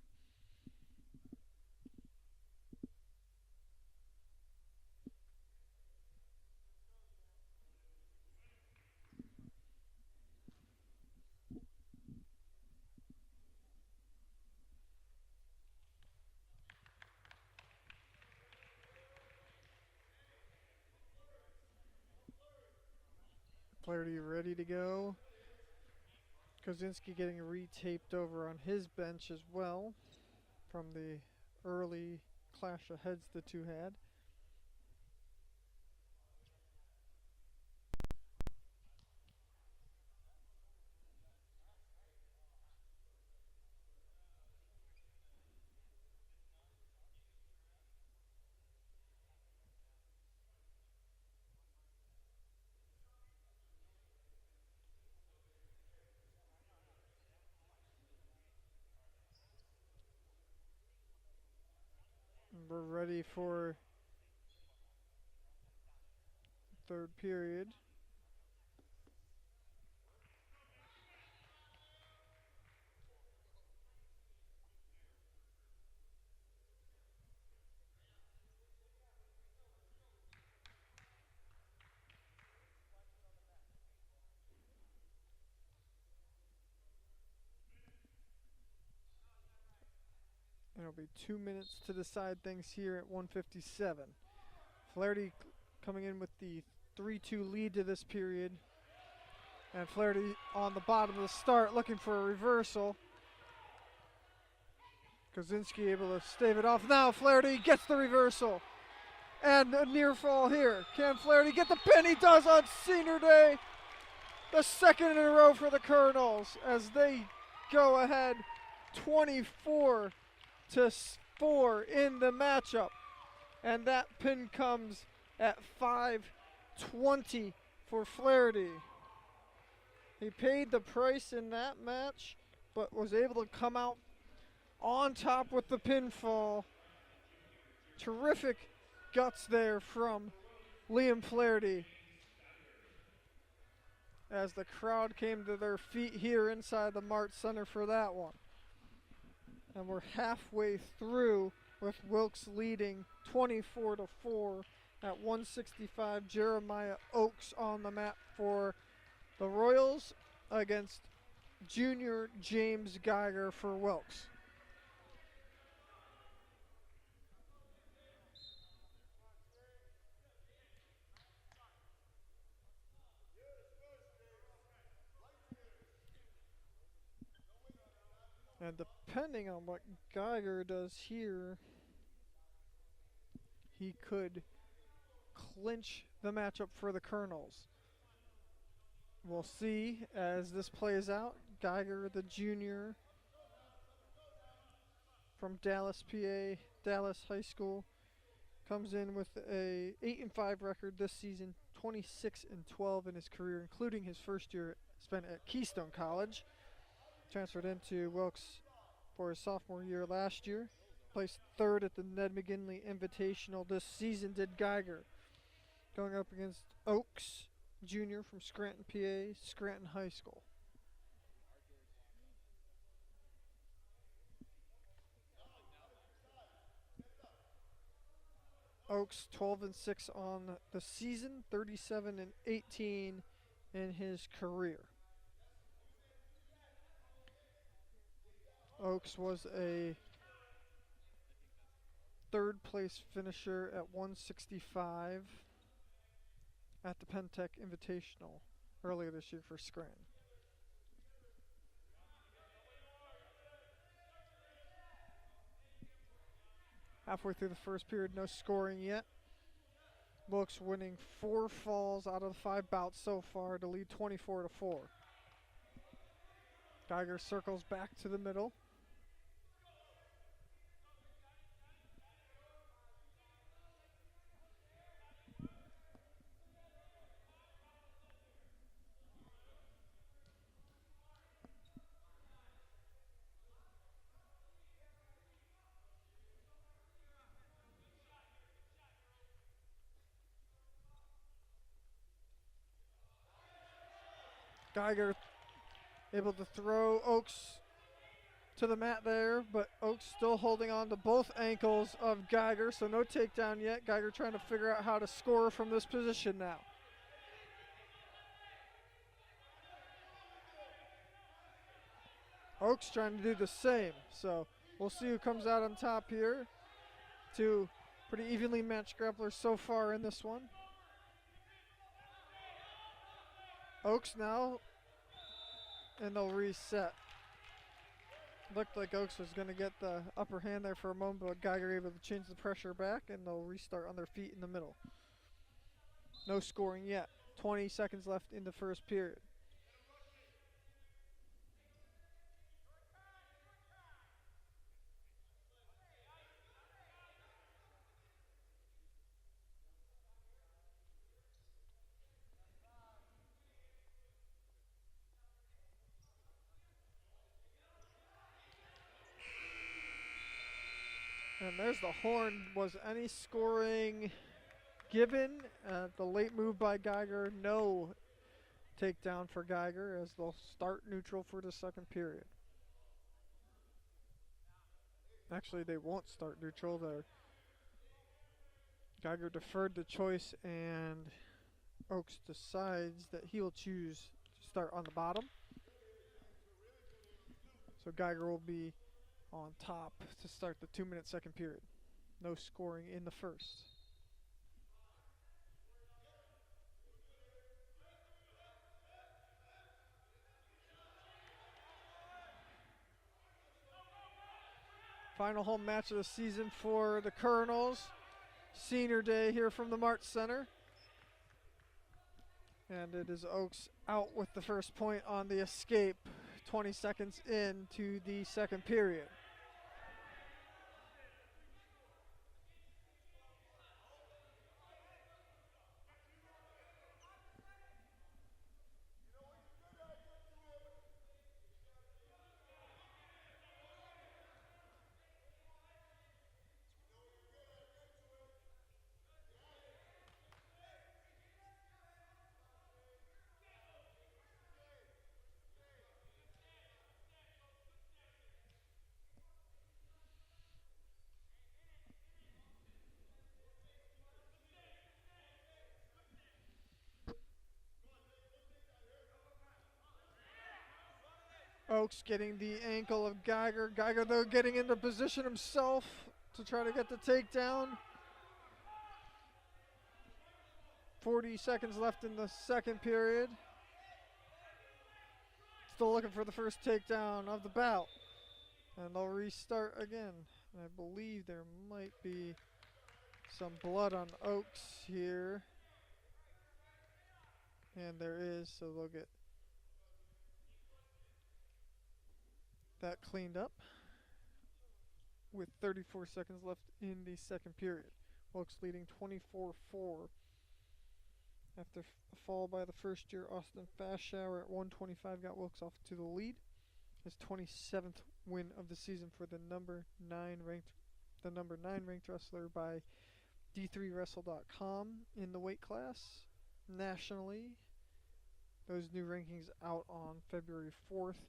S1: Flaherty ready to go. Kozinski getting retaped over on his bench as well from the early clash of heads the two had. We're ready for the third period. It'll be 2 minutes to decide things here at 157. Flaherty coming in with the 3-2 lead to this period. And Flaherty on the bottom of the start looking for a reversal. Kozinski able to stave it off. Now Flaherty gets the reversal. And a near fall here. Can Flaherty get the pin? He does on senior day. The second in a row for the Colonels as they go ahead 24-4 in the matchup. And that pin comes at 5:20 for Flaherty. He paid the price in that match, but was able to come out on top with the pinfall. Terrific guts there from Liam Flaherty as the crowd came to their feet here inside the Mart Center for that one. And we're halfway through with Wilkes leading 24-4 at 165. Jeremiah Oakes on the mat for the Royals against junior James Geiger for Wilkes. And depending on what Geiger does here, he could clinch the matchup for the Colonels. We'll see as this plays out. Geiger, the junior from Dallas, PA, Dallas High School, comes in with a 8-5 record this season, 26-12 in his career, including his first year spent at Keystone College. Transferred into Wilkes for his sophomore year last year. Placed third at the Ned McGinley Invitational this season did Geiger. Going up against Oakes, junior from Scranton, PA, Scranton High School. Oakes 12-6 on the season, 37-18 in his career. Oakes was a third place finisher at 165 at the Pentec Invitational earlier this year for Scranton. Halfway through the first period, no scoring yet. Wilkes winning 4 falls out of the 5 bouts so far to lead 24-4. Geiger circles back to the middle. Geiger able to throw Oakes to the mat there, but Oakes still holding on to both ankles of Geiger, so no takedown yet. Geiger trying to figure out how to score from this position now. Oakes trying to do the same, so we'll see who comes out on top here. 2 pretty evenly matched grapplers so far in this one. Oakes now, and they'll reset. Looked like Oakes was going to get the upper hand there for a moment, but Geiger able to change the pressure back, and they'll restart on their feet in the middle. No scoring yet. 20 seconds left in the first period. And there's the horn. Was any scoring given? The late move by Geiger. No takedown for Geiger as they'll start neutral for the second period. Actually, they won't start neutral. Geiger deferred the choice, and Oakes decides that he will choose to start on the bottom. So Geiger will be on top to start the 2-minute second period. No scoring in the first. Final home match of the season for the Colonels. Senior day here from the March Center. And it is Oakes out with the first point on the escape. 20 seconds into the second period. Oakes getting the ankle of Geiger. Geiger, though, getting into position himself to try to get the takedown. 40 seconds left in the second period. Still looking for the first takedown of the bout. And they'll restart again. And I believe there might be some blood on Oakes here. And there is, so they'll get that cleaned up with 34 seconds left in the second period. Wilkes leading 24-4 after a fall by the first year Austin Fashower at 125 got Wilkes off to the lead. His 27th win of the season for the number 9 ranked wrestler by D3Wrestle.com in the weight class nationally. Those new rankings out on February 4th,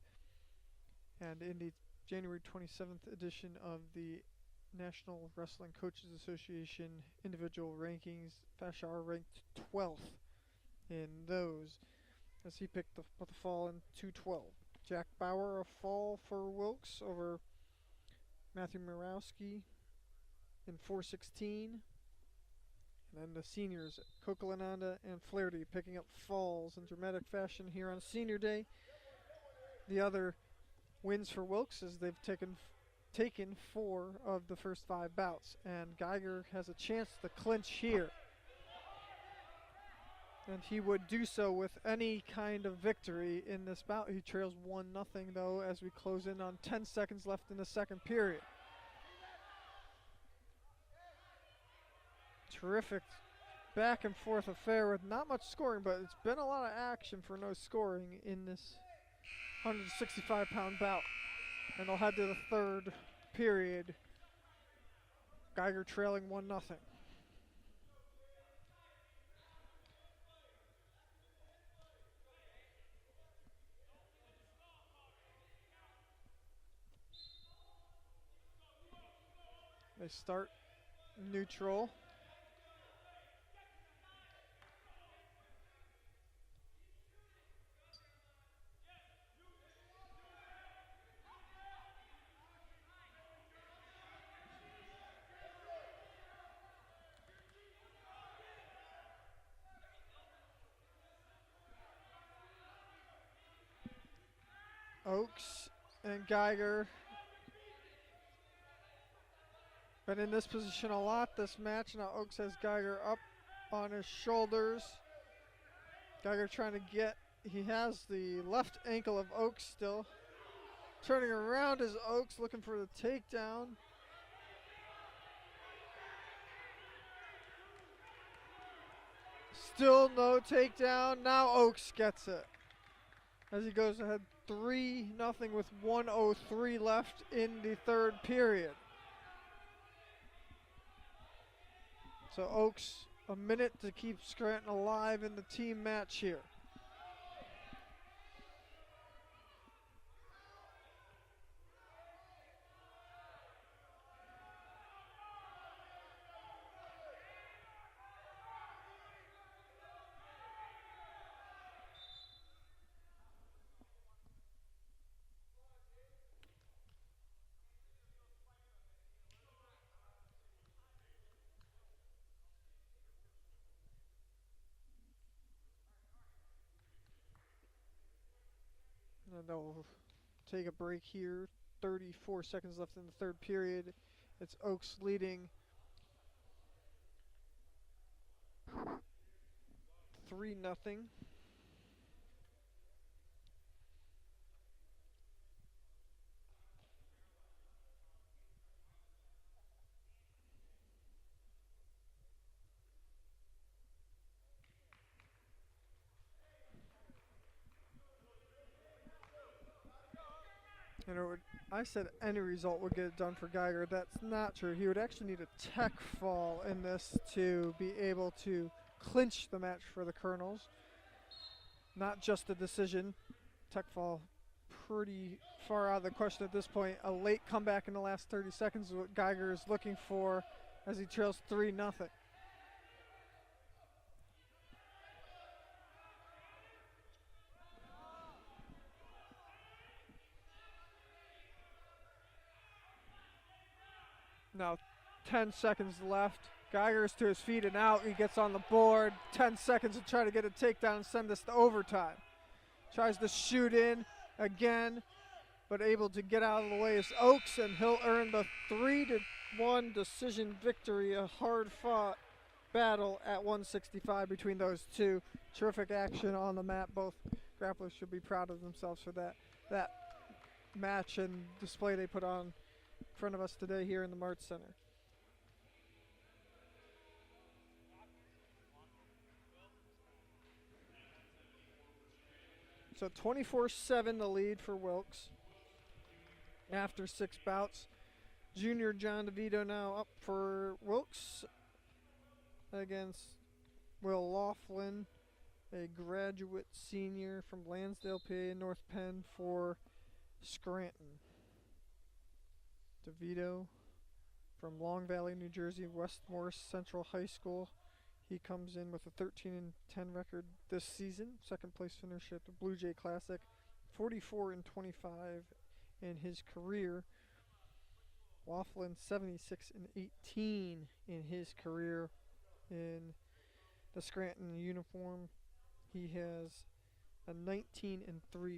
S1: and in the January 27th edition of the National Wrestling Coaches Association individual rankings, Fashower ranked 12th in those as he picked the fall in 212. Jack Bauer, a fall for Wilkes over Matthew Murawski in 416. And then the seniors, Coquelananda and Flaherty, picking up falls in dramatic fashion here on Senior Day. The other wins for Wilkes is they've taken 4 of the first 5 bouts, and Geiger has a chance to clinch here. And he would do so with any kind of victory in this bout. He trails 1-0 though as we close in on 10 seconds left in the second period. Terrific back and forth affair with not much scoring, but it's been a lot of action for no scoring in this 165-pound bout. And they'll head to the third period. Geiger trailing 1-0. They start neutral. Oakes and Geiger been in this position a lot this match. Now Oakes has Geiger up on his shoulders. Geiger trying to get, he has the left ankle of Oakes still. Turning around is Oakes looking for the takedown. Still no takedown. Now Oakes gets it as he goes ahead 3-0 with 1:03 left in the third period. So Oakes, a minute to keep Scranton alive in the team match here. And they'll take a break here. 34 seconds left in the third period. It's Oakes leading 3-0. And I said any result would get it done for Geiger. That's not true. He would actually need a tech fall in this to be able to clinch the match for the Colonels. Not just a decision. Tech fall pretty far out of the question at this point. A late comeback in the last 30 seconds is what Geiger is looking for as he trails 3-0. Now 10 seconds left. Geiger's to his feet and out. He gets on the board. 10 seconds to try to get a takedown and send this to overtime. Tries to shoot in again, but able to get out of the way is Oakes, and he'll earn the 3-1 decision victory. A hard-fought battle at 165 between those two. Terrific action on the mat. Both grapplers should be proud of themselves for that match and display they put on in front of us today here in the March Center. So 24-7 the lead for Wilkes after 6 bouts. Junior John DeVito now up for Wilkes against Will Laughlin, a graduate senior from Lansdale, PA, and North Penn for Scranton. DeVito from Long Valley, New Jersey, West Morris Central High School. He comes in with a 13-10 record this season. Second place finish at the Blue Jay Classic. 44-25 in his career. Laughlin 76-18 in his career in the Scranton uniform. He has a 19-3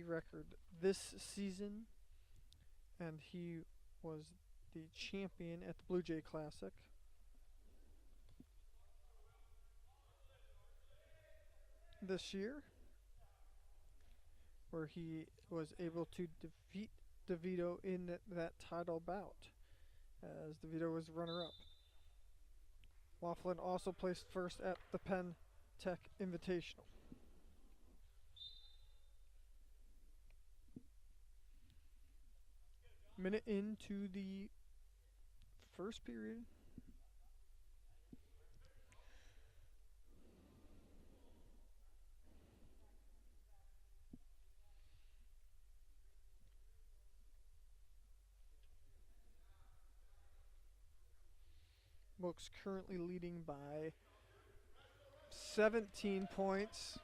S1: record this season, and he was the champion at the Blue Jay Classic. This year, where he was able to defeat DeVito in that title bout, as DeVito was runner-up. Laughlin also placed first at the Penn Tech Invitational. Minute into the first period. Wilkes currently leading by 17 points.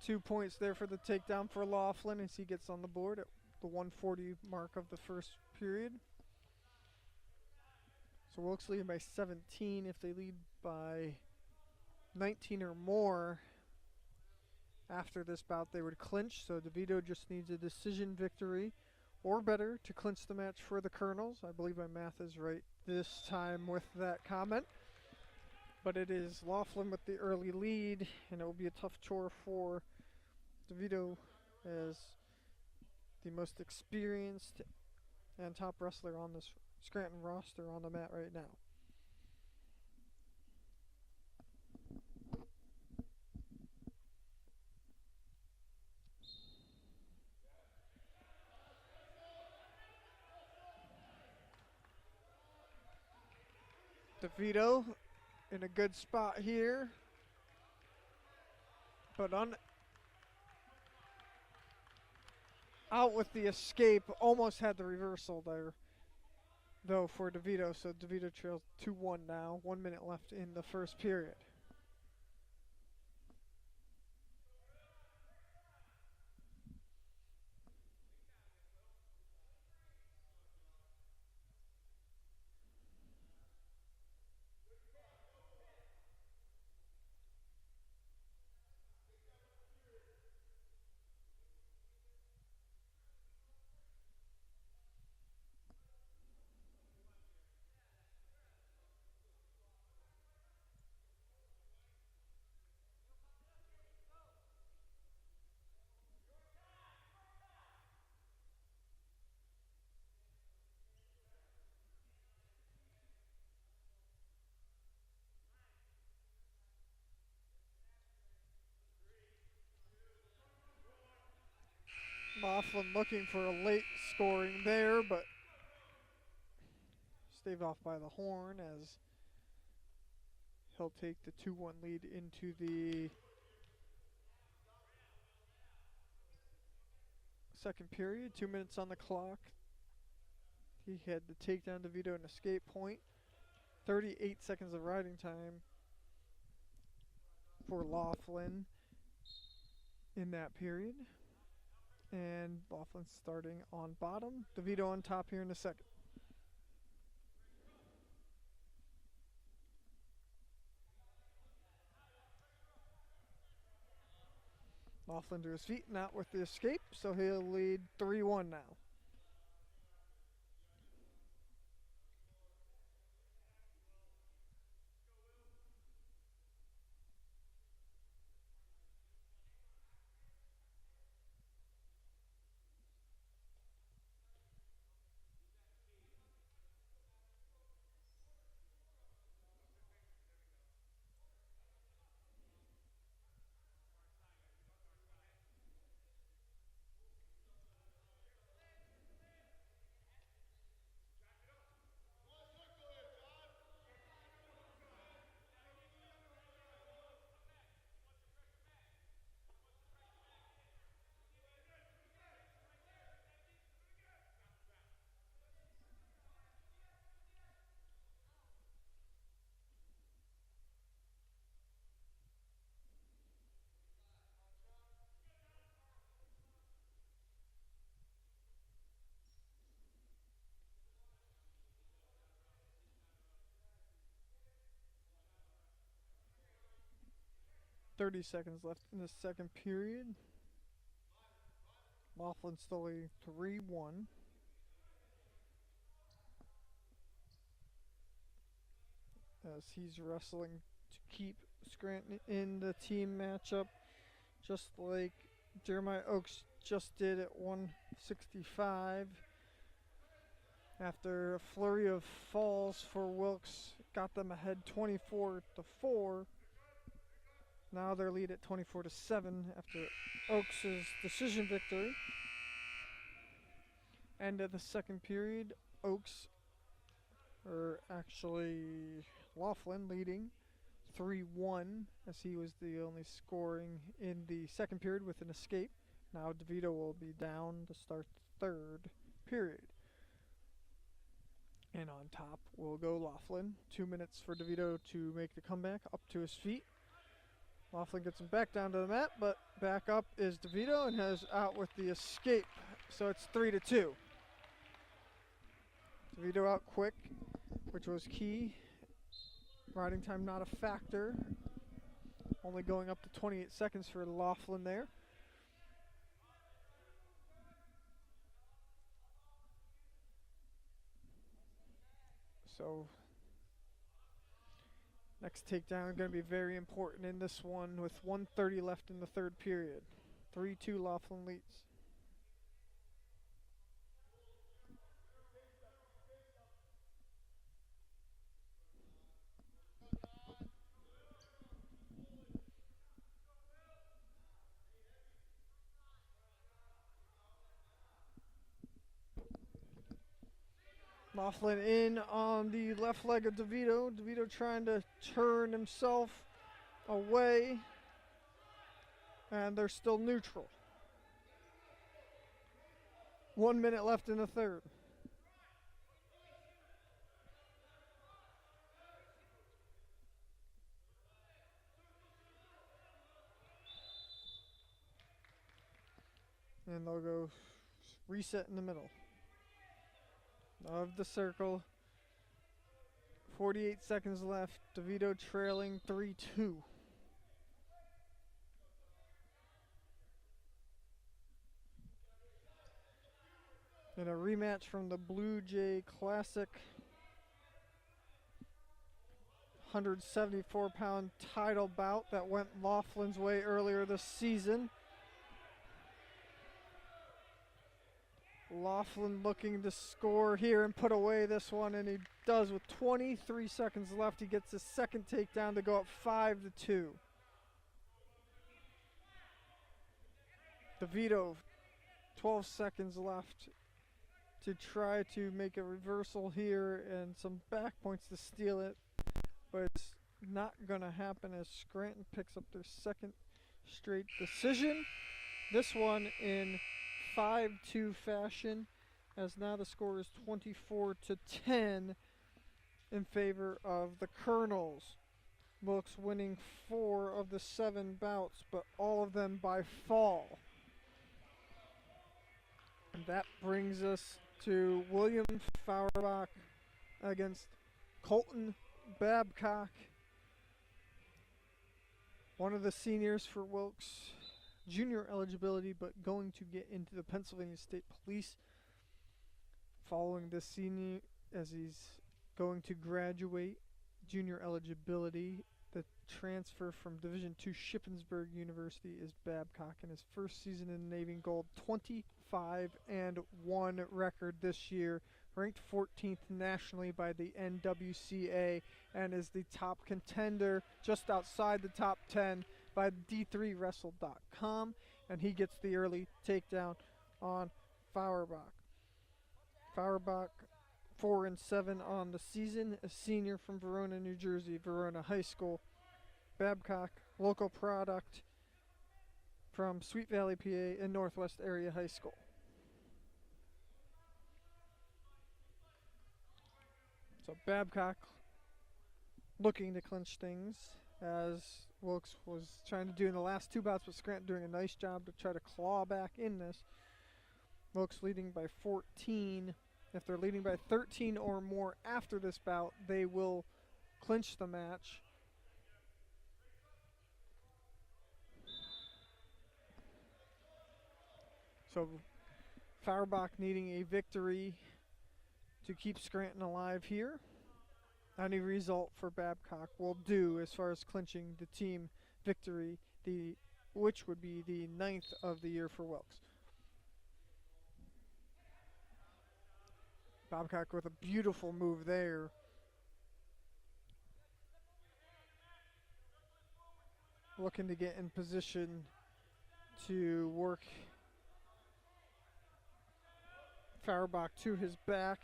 S1: 2 points there for the takedown for Laughlin as he gets on the board at the 140 mark of the first period. So Wilkes leading by 17. If they lead by 19 or more after this bout, they would clinch. So DeVito just needs a decision victory or better to clinch the match for the Colonels. I believe my math is right this time with that comment. But it is Laughlin with the early lead, and it will be a tough chore for DeVito as the most experienced and top wrestler on this Scranton roster on the mat right now. DeVito in a good spot here, but out with the escape. Almost had the reversal there, though, for DeVito. So DeVito trails 2-1 now. 1 minute left in the first period. Laughlin looking for a late scoring there, but staved off by the horn as he'll take the 2-1 lead into the second period. 2 minutes on the clock. He had to take down DeVito an escape point. 38 seconds of riding time for Laughlin in that period. And Laughlin starting on bottom. DeVito on top here in the second. Laughlin to his feet, not with the escape, so he'll lead 3-1 now. 30 seconds left in the second period. Laughlin still leading 3-1. As he's wrestling to keep Scranton in the team matchup, just like Jeremiah Oakes just did at 165. After a flurry of falls for Wilkes, got them ahead 24-4. Now their lead at 24-7 after Oakes' decision victory. End of the second period, Oakes, or actually Laughlin, leading 3-1 as he was the only scoring in the second period with an escape. Now DeVito will be down to start the third period. And on top will go Laughlin. 2 minutes for DeVito to make the comeback up to his feet. Laughlin gets him back down to the mat, but back up is DeVito and has out with the escape. So it's 3-2. DeVito out quick, which was key. Riding time not a factor. Only going up to 28 seconds for Laughlin there. So next takedown going to be very important in this one with 1:30 left in the third period. 3-2 Laughlin leads. Laughlin in on the left leg of DeVito. DeVito trying to turn himself away. And they're still neutral. 1 minute left in the third. And they'll go reset in the middle of the circle. 48 seconds left. DeVito trailing 3-2. And a rematch from the Blue Jay Classic 174-pound title bout that went Laughlin's way earlier this season. Laughlin looking to score here and put away this one, and he does with 23 seconds left. He gets his second takedown to go up 5-2. DeVito, 12 seconds left to try to make a reversal here and some back points to steal it, but it's not going to happen as Scranton picks up their second straight decision. This one in 5-2 fashion, as now the score is 24-10 in favor of the Colonels. Wilkes winning 4 of the 7 bouts, but all of them by fall. And that brings us to William Fauerbach against Colton Babcock. One of the seniors for Wilkes. Junior eligibility, but going to get into the Pennsylvania State Police following this senior, as he's going to graduate. Junior eligibility. The transfer from Division II Shippensburg University is Babcock in his first season in Navy and Gold. 25-1 record this year, ranked 14th nationally by the NWCA, and is the top contender just outside the top 10 by D3Wrestle.com, and he gets the early takedown on Fauerbach. Fauerbach 4-7 on the season, a senior from Verona, New Jersey, Verona High School. Babcock, local product from Sweet Valley, PA, and Northwest Area High School. So Babcock looking to clinch things, as Wilkes was trying to do in the last 2 bouts, but Scranton doing a nice job to try to claw back in this. Wilkes leading by 14. If they're leading by 13 or more after this bout, they will clinch the match. So Fauerbach needing a victory to keep Scranton alive here. Any result for Babcock will do as far as clinching the team victory, which would be the 9th of the year for Wilkes. Babcock with a beautiful move there. Looking to get in position to work Fauerbach to his back.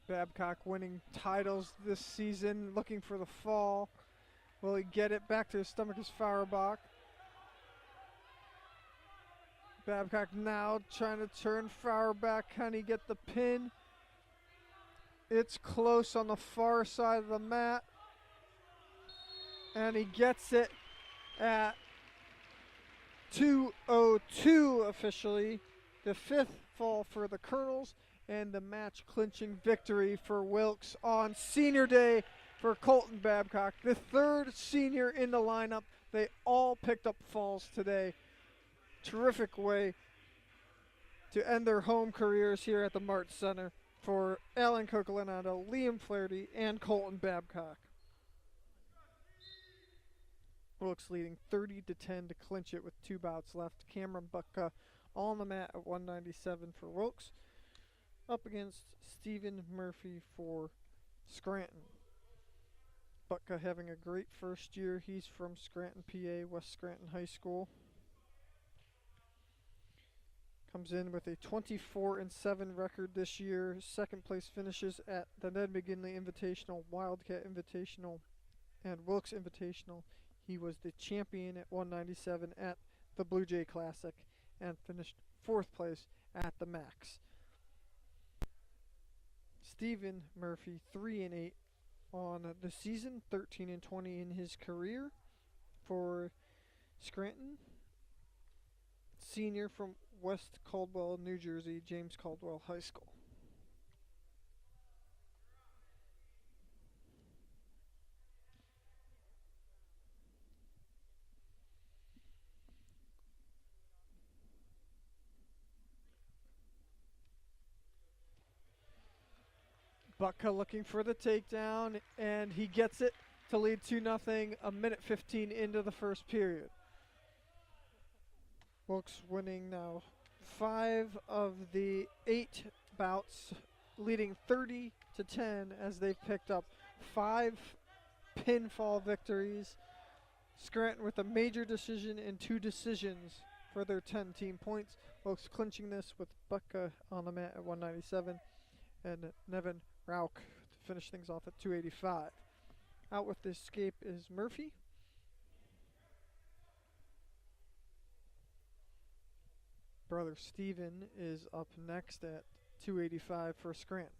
S1: Babcock winning titles this season, looking for the fall. Will he get it? Back to his stomach is Fauerbach. Babcock now trying to turn Fauerbach. Can he get the pin? It's close on the far side of the mat. And he gets it at 2:02 officially. The 5th fall for the Colonels and the match clinching victory for Wilkes on senior day for Colton Babcock. The 3rd senior in the lineup. They all picked up falls today. Terrific way to end their home careers here at the Mart Center for Alan Cocolinado, Liam Flaherty, and Colton Babcock. Wilkes leading 30-10 to clinch it with 2 bouts left. Cameron Butka on the mat at 197 for Wilkes, up against Stephen Murphy for Scranton. Butka having a great first year. He's from Scranton, PA, West Scranton High School. Comes in with a 24-7 record this year. 2nd place finishes at the Ned McGinley Invitational, Wildcat Invitational, and Wilkes Invitational. He was the champion at 197 at the Blue Jay Classic and finished 4th place at the Max. Stephen Murphy 3-8 on the season, 13-20 in his career for Scranton. Senior from West Caldwell, New Jersey, James Caldwell High School. Butka looking for the takedown, and he gets it to lead 2-0, a minute 15 into the first period. Wilkes winning now 5 of the 8 bouts, leading 30-10 as they've picked up 5 pinfall victories. Scranton with a major decision and 2 decisions for their 10 team points. Wilkes clinching this with Butka on the mat at 197 and Nevin Rauch to finish things off at 285. Out with the escape is Murphy. Brother Steven is up next at 285 for Scranton.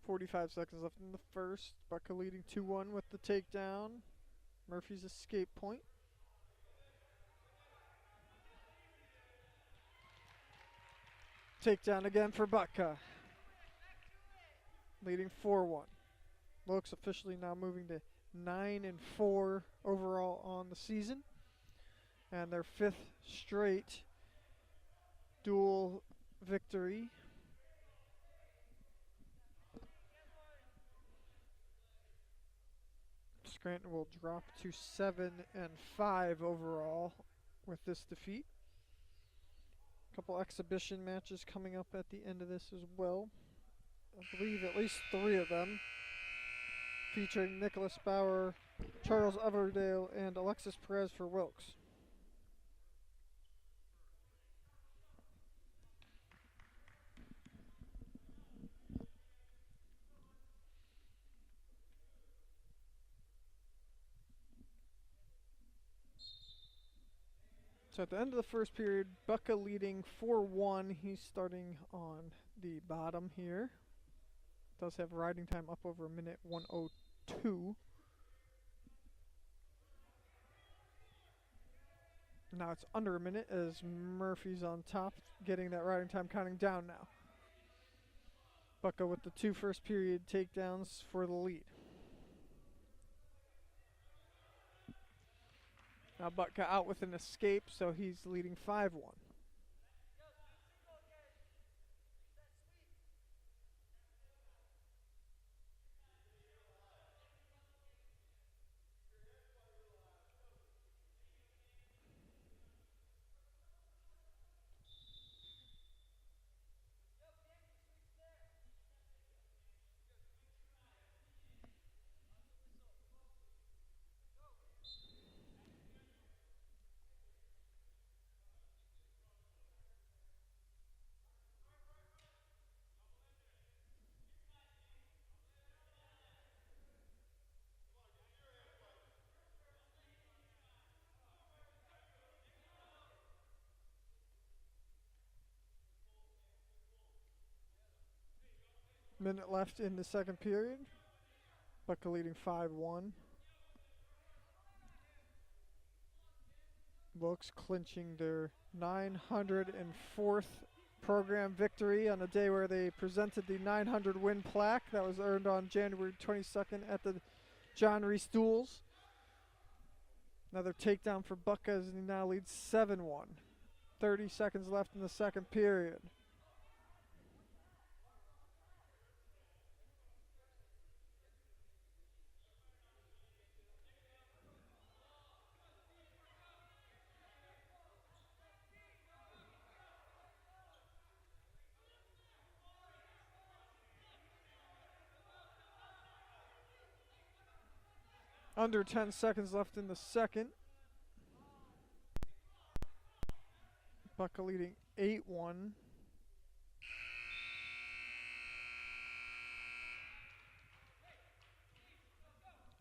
S1: .45 seconds left in the first. Butka leading 2-1 with the takedown. Murphy's escape point. Takedown again for Butka. Leading 4-1. Wilkes officially now moving to 9-4 overall on the season. And their 5th straight dual victory. Scranton will drop to 7-5 overall with this defeat. A couple exhibition matches coming up at the end of this as well. I believe at least 3 of them, featuring Nicholas Bauer, Charles Everdale, and Alexis Perez for Wilkes. So at the end of the first period, Bucka leading 4-1. He's starting on the bottom here. Does have riding time up over a minute, 1:02. Now it's under a minute as Murphy's on top, getting that riding time counting down now. Bucka with the 2 first period takedowns for the lead. Now Bucka out with an escape, so he's leading 5-1. Minute left in the second period. Bucka leading 5-1. Wilkes clinching their 904th program victory on a day where they presented the 900 win plaque that was earned on January 22nd at the John Reese Duels. Another takedown for Bucka as he now leads 7-1. 30 seconds left in the second period. Under 10 seconds left in the second. Bucka leading 8-1.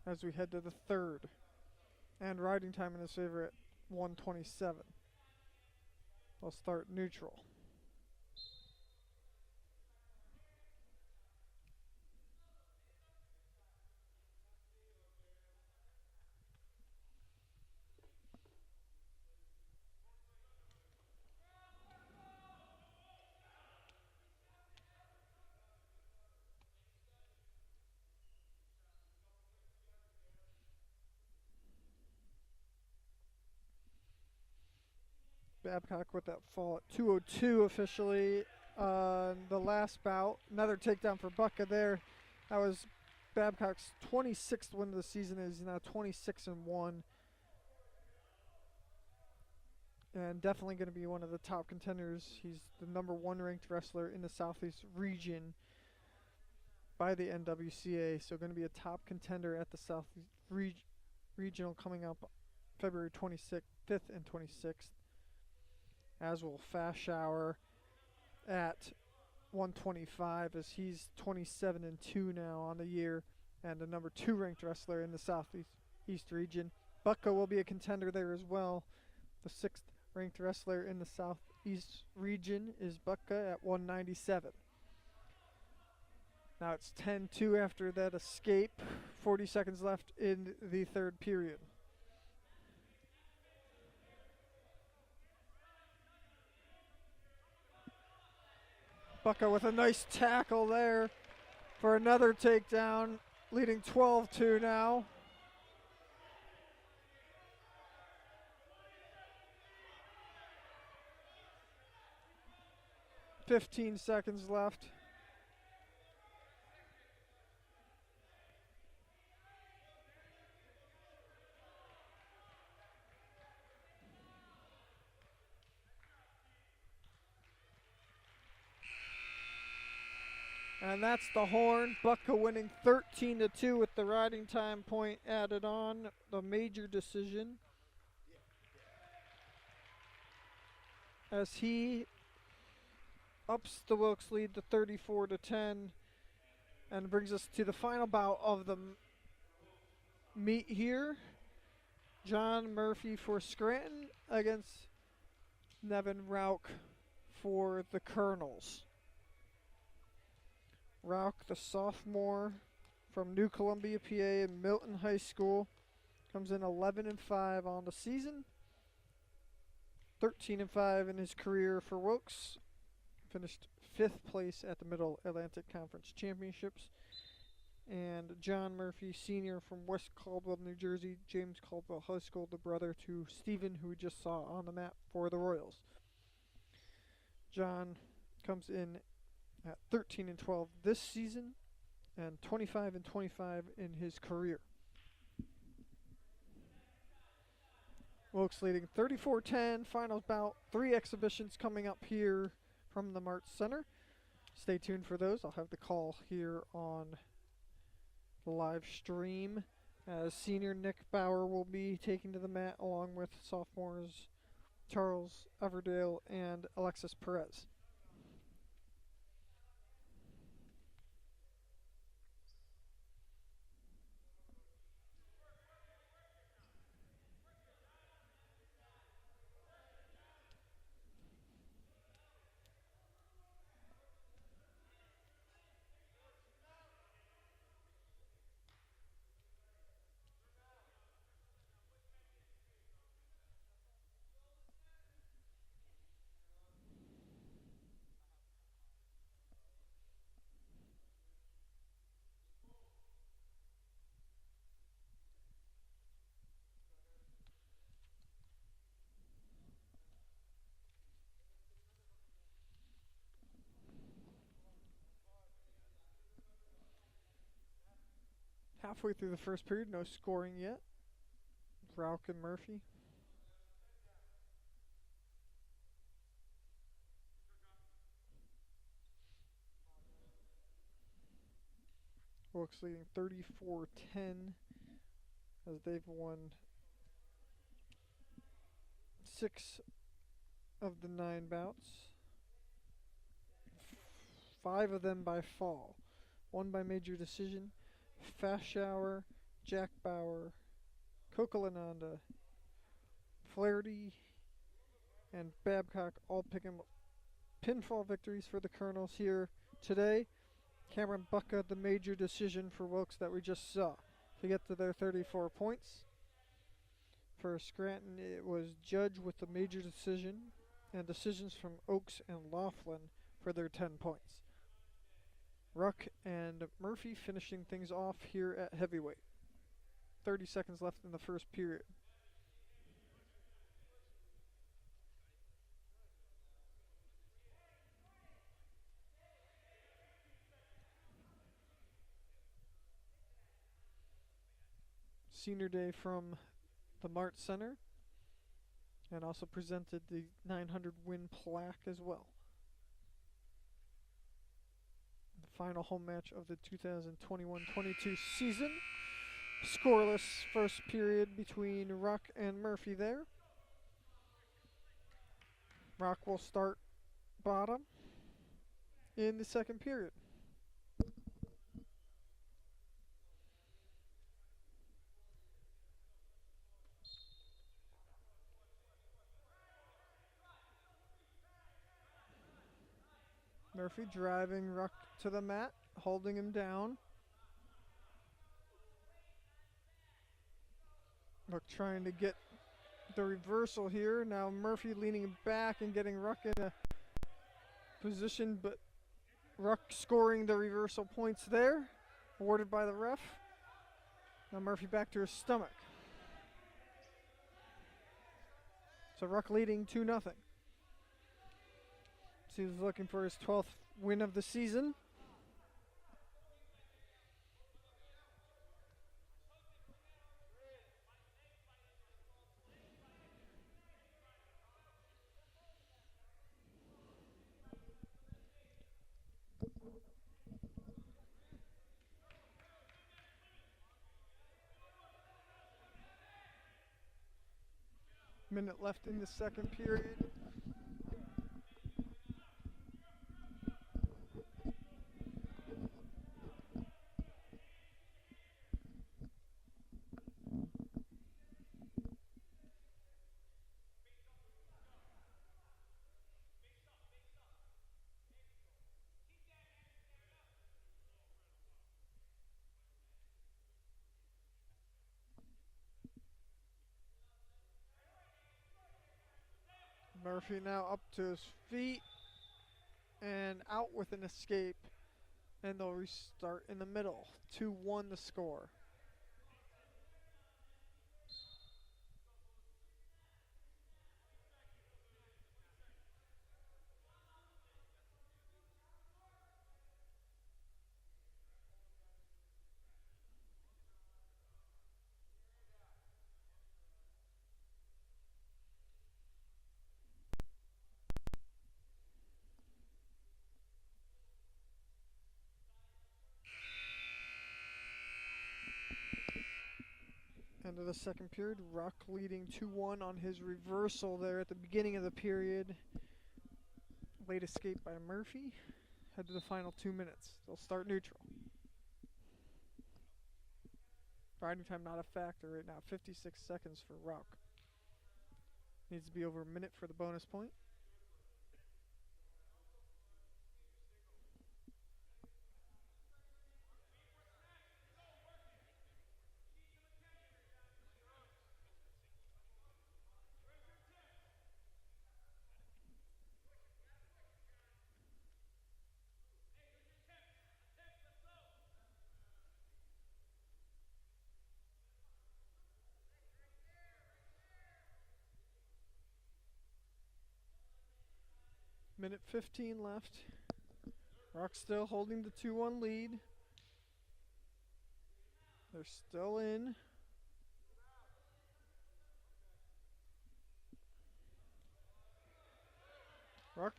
S1: As we head to the third. And riding time in his favor at 1:27. They'll start neutral. Babcock with that fall at 2:02 officially on the last bout. Another takedown for Bucka there. That was Babcock's 26th win of the season. He's now 26-1. And definitely going to be one of the top contenders. He's the #1 ranked wrestler in the Southeast region by the NWCA. So going to be a top contender at the Southeast Regional coming up February 25th and 26th. As will Fast Shower at 125 as he's 27-2 now on the year and the #2 ranked wrestler in the Southeast region. Bucka will be a contender there as well. The 6th ranked wrestler in the Southeast region is Bucka at 197. Now it's 10-2 after that escape. 40 seconds left in the third period. Bucka with a nice tackle there for another takedown, leading 12-2 now. "15 seconds left. And that's the horn. Bucka winning 13-2 with the riding time point added on. The major decision. As he ups the Wilkes lead to 34-10 and brings us to the final bout of the meet here. John Murphy for Scranton against Nevin Rauch for the Colonels. Rauch, the sophomore from New Columbia, PA, and Milton High School, comes in 11-5 on the season. 13-5 in his career for Wilkes. Finished 5th place at the Middle Atlantic Conference Championships. And John Murphy, senior from West Caldwell, New Jersey, James Caldwell High School, the brother to Stephen, who we just saw on the map for the Royals. John comes in at 13-12 this season and 25-25 in his career. Wilkes leading 34-10, finals bout, 3 exhibitions coming up here from the March Center. Stay tuned for those. I'll have the call here on the live stream as senior Nick Bauer will be taking to the mat along with sophomores Charles Everdale and Alexis Perez. Halfway through the first period, no scoring yet. Rauch and Murphy. Wilkes leading 34-10 as they've won 6 of the 9 bouts. 5 of them by fall. 1 by major decision. Fashour, Jack Bauer, Coquelananda, Flaherty, and Babcock all picking up pinfall victories for the Colonels here today. Cameron Bucka, the major decision for Wilkes that we just saw to get to their 34 points. For Scranton, it was Judge with the major decision, and decisions from Oakes and Laughlin for their 10 points. Ruck and Murphy finishing things off here at heavyweight. 30 seconds left in the first period. Senior Day from the Mart Center, and also presented the 900 win plaque as well. Final home match of the 2021-22 season. Scoreless first period between Ruck and Murphy there. Ruck will start bottom in the second period. Murphy driving Ruck to the mat, holding him down. Ruck trying to get the reversal here. Now Murphy leaning back and getting Ruck in a position, but Ruck scoring the reversal points there, awarded by the ref. Now Murphy back to his stomach. So Ruck leading 2-0. He was looking for his 12th win of the season. Minute left in the second period. Murphy now up to his feet and out with an escape. And they'll restart in the middle. 2-1 the score. End of the second period. Ruck leading 2-1 on his reversal there at the beginning of the period. Late escape by Murphy. Head to the final 2 minutes. They'll start neutral. Riding time not a factor right now. 56 seconds for Ruck. Needs to be over a minute for the bonus point. Minute 15 left. Ruck still holding the 2-1 lead. They're still in. Ruck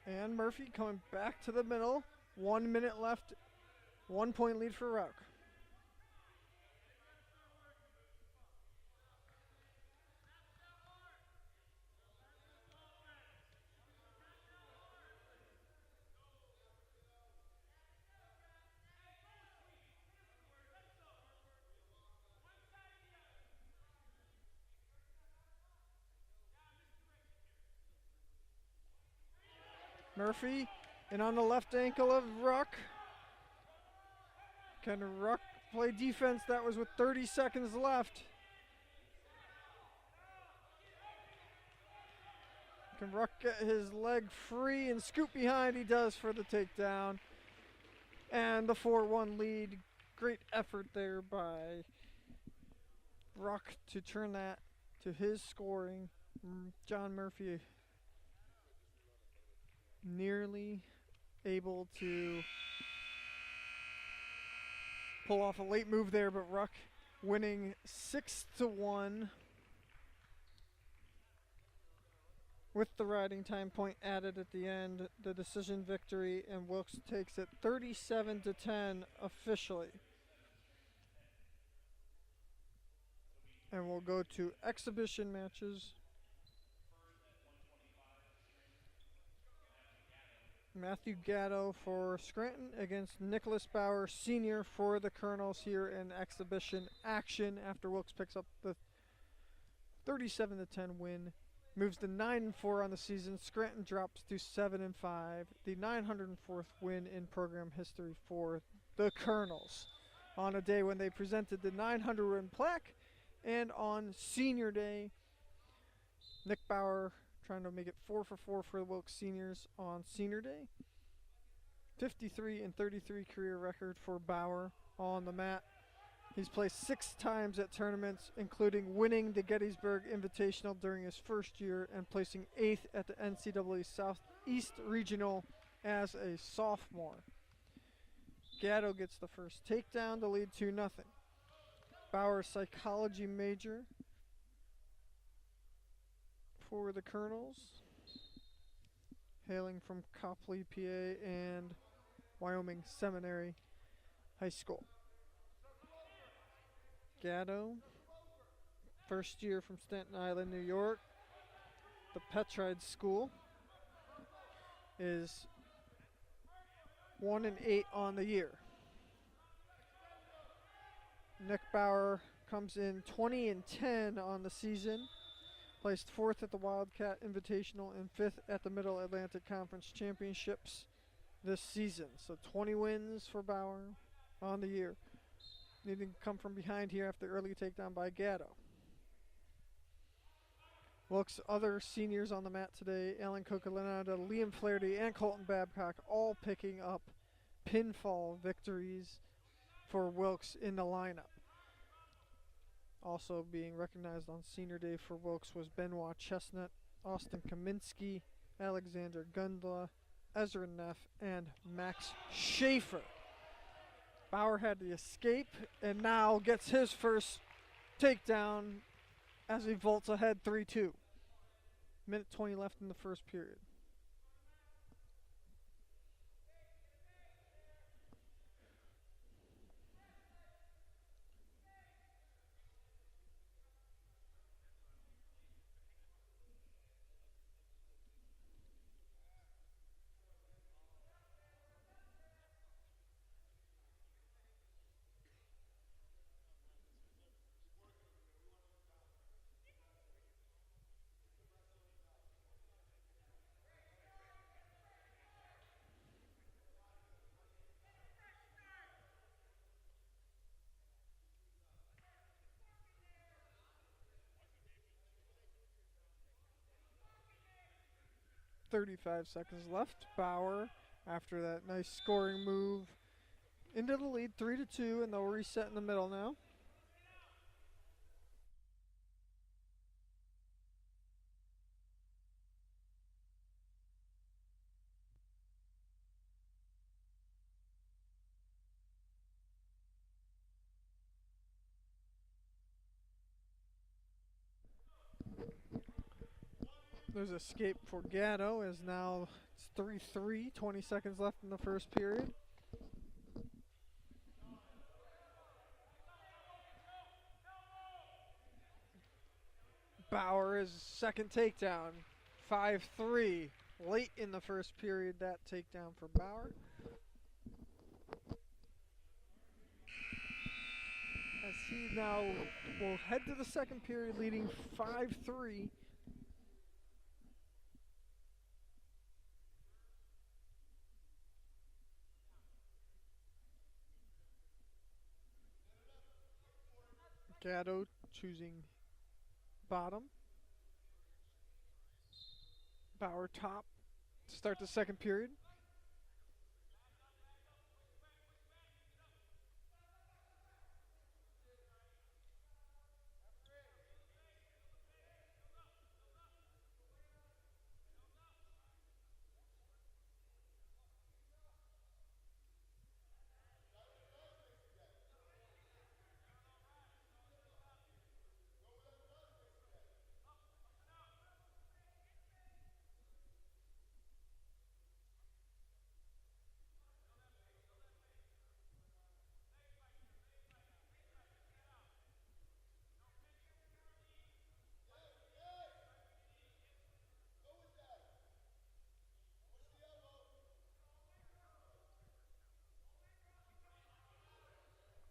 S1: and Murphy coming back to the middle. 1 minute left. 1 point lead for Ruck. Murphy, and on the left ankle of Ruck. Can Ruck play defense? That was with 30 seconds left. Can Ruck get his leg free and scoop behind? He does for the takedown. And the 4-1 lead. Great effort there by Ruck to turn that to his scoring. John Murphy nearly able to pull off a late move there, but Ruck winning 6-1 with the riding time point added at the end. The decision victory, and Wilkes takes it 37-10 officially. And we'll go to exhibition matches. Matthew Gatto for Scranton against Nicholas Bauer Sr. for the Colonels here in exhibition action after Wilkes picks up the 37-10 win. Moves to 9-4 on the season. Scranton drops to 7-5. The 904th win in program history for the Colonels on a day when they presented the 900 win plaque, and on Senior Day, Nick Bauer trying to make it 4 for 4 for the Wilkes Seniors on Senior Day. 53-33 career record for Bauer on the mat. He's placed 6 times at tournaments, including winning the Gettysburg Invitational during his first year and placing 8th at the NCAA Southeast Regional as a sophomore. Gatto gets the first takedown to lead 2-0. Bauer, psychology major for the Colonels, hailing from Copley, PA, and Wyoming Seminary High School. Gatto, first year from Staten Island, New York. The Petride School is 1-8 on the year. Nick Bauer comes in 20-10 on the season. Placed 4th at the Wildcat Invitational and 5th at the Middle Atlantic Conference Championships this season. So 20 wins for Bauer on the year. Needing to come from behind here after early takedown by Gatto. Wilkes' other seniors on the mat today, Alan Cocolinada, Liam Flaherty, and Colton Babcock, all picking up pinfall victories for Wilkes in the lineup. Also being recognized on senior day for Wilkes was Benoit Chestnut, Austin Kaminsky, Alexander Gundla, Ezra Neff, and Max Schaefer. Bauer had to escape and now gets his first takedown as he vaults ahead 3-2. Minute 20 left in the first period. .35 seconds left. Bauer, after that nice scoring move, into the lead 3-2, and they'll reset in the middle now. There's escape for Gatto, as now it's 3-3, 20 seconds left in the first period. Bauer is second takedown, 5-3. Late in the first period, that takedown for Bauer. As he now will head to the second period leading 5-3. Gatto choosing bottom. Bauer top to start the second period.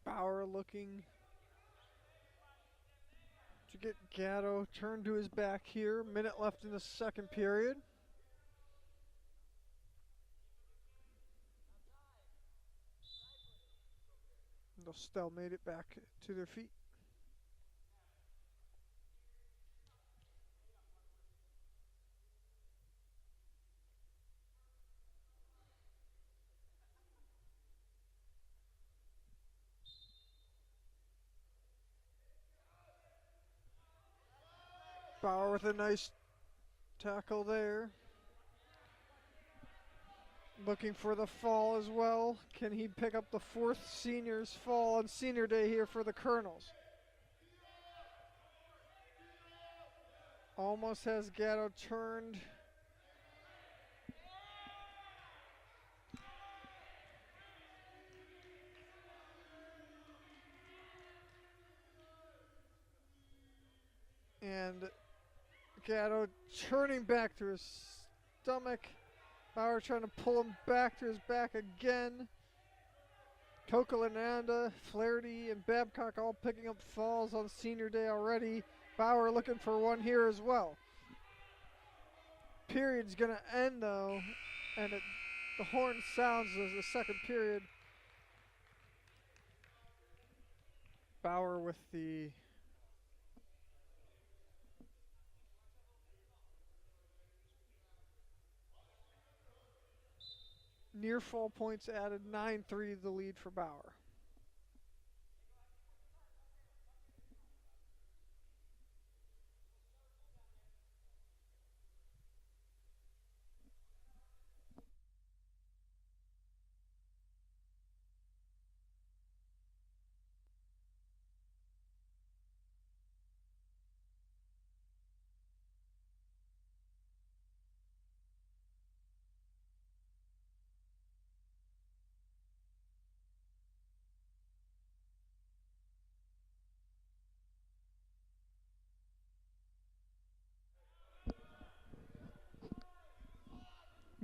S1: Bauer looking to get Gatto turned to his back here. Minute left in the second period. They'll stalemate it back to their feet. Bauer with a nice tackle there. Looking for the fall as well. Can he pick up the fourth senior's fall on senior day here for the Colonels? Almost has Gatto turned. And Gatto turning back to his stomach. Bauer trying to pull him back to his back again. Cocolinanda, Flaherty, and Babcock all picking up falls on senior day already. Bauer looking for one here as well. Period's going to end though, and the horn sounds as the second period. Bauer with the near fall points added, 9-3 the lead for Bauer.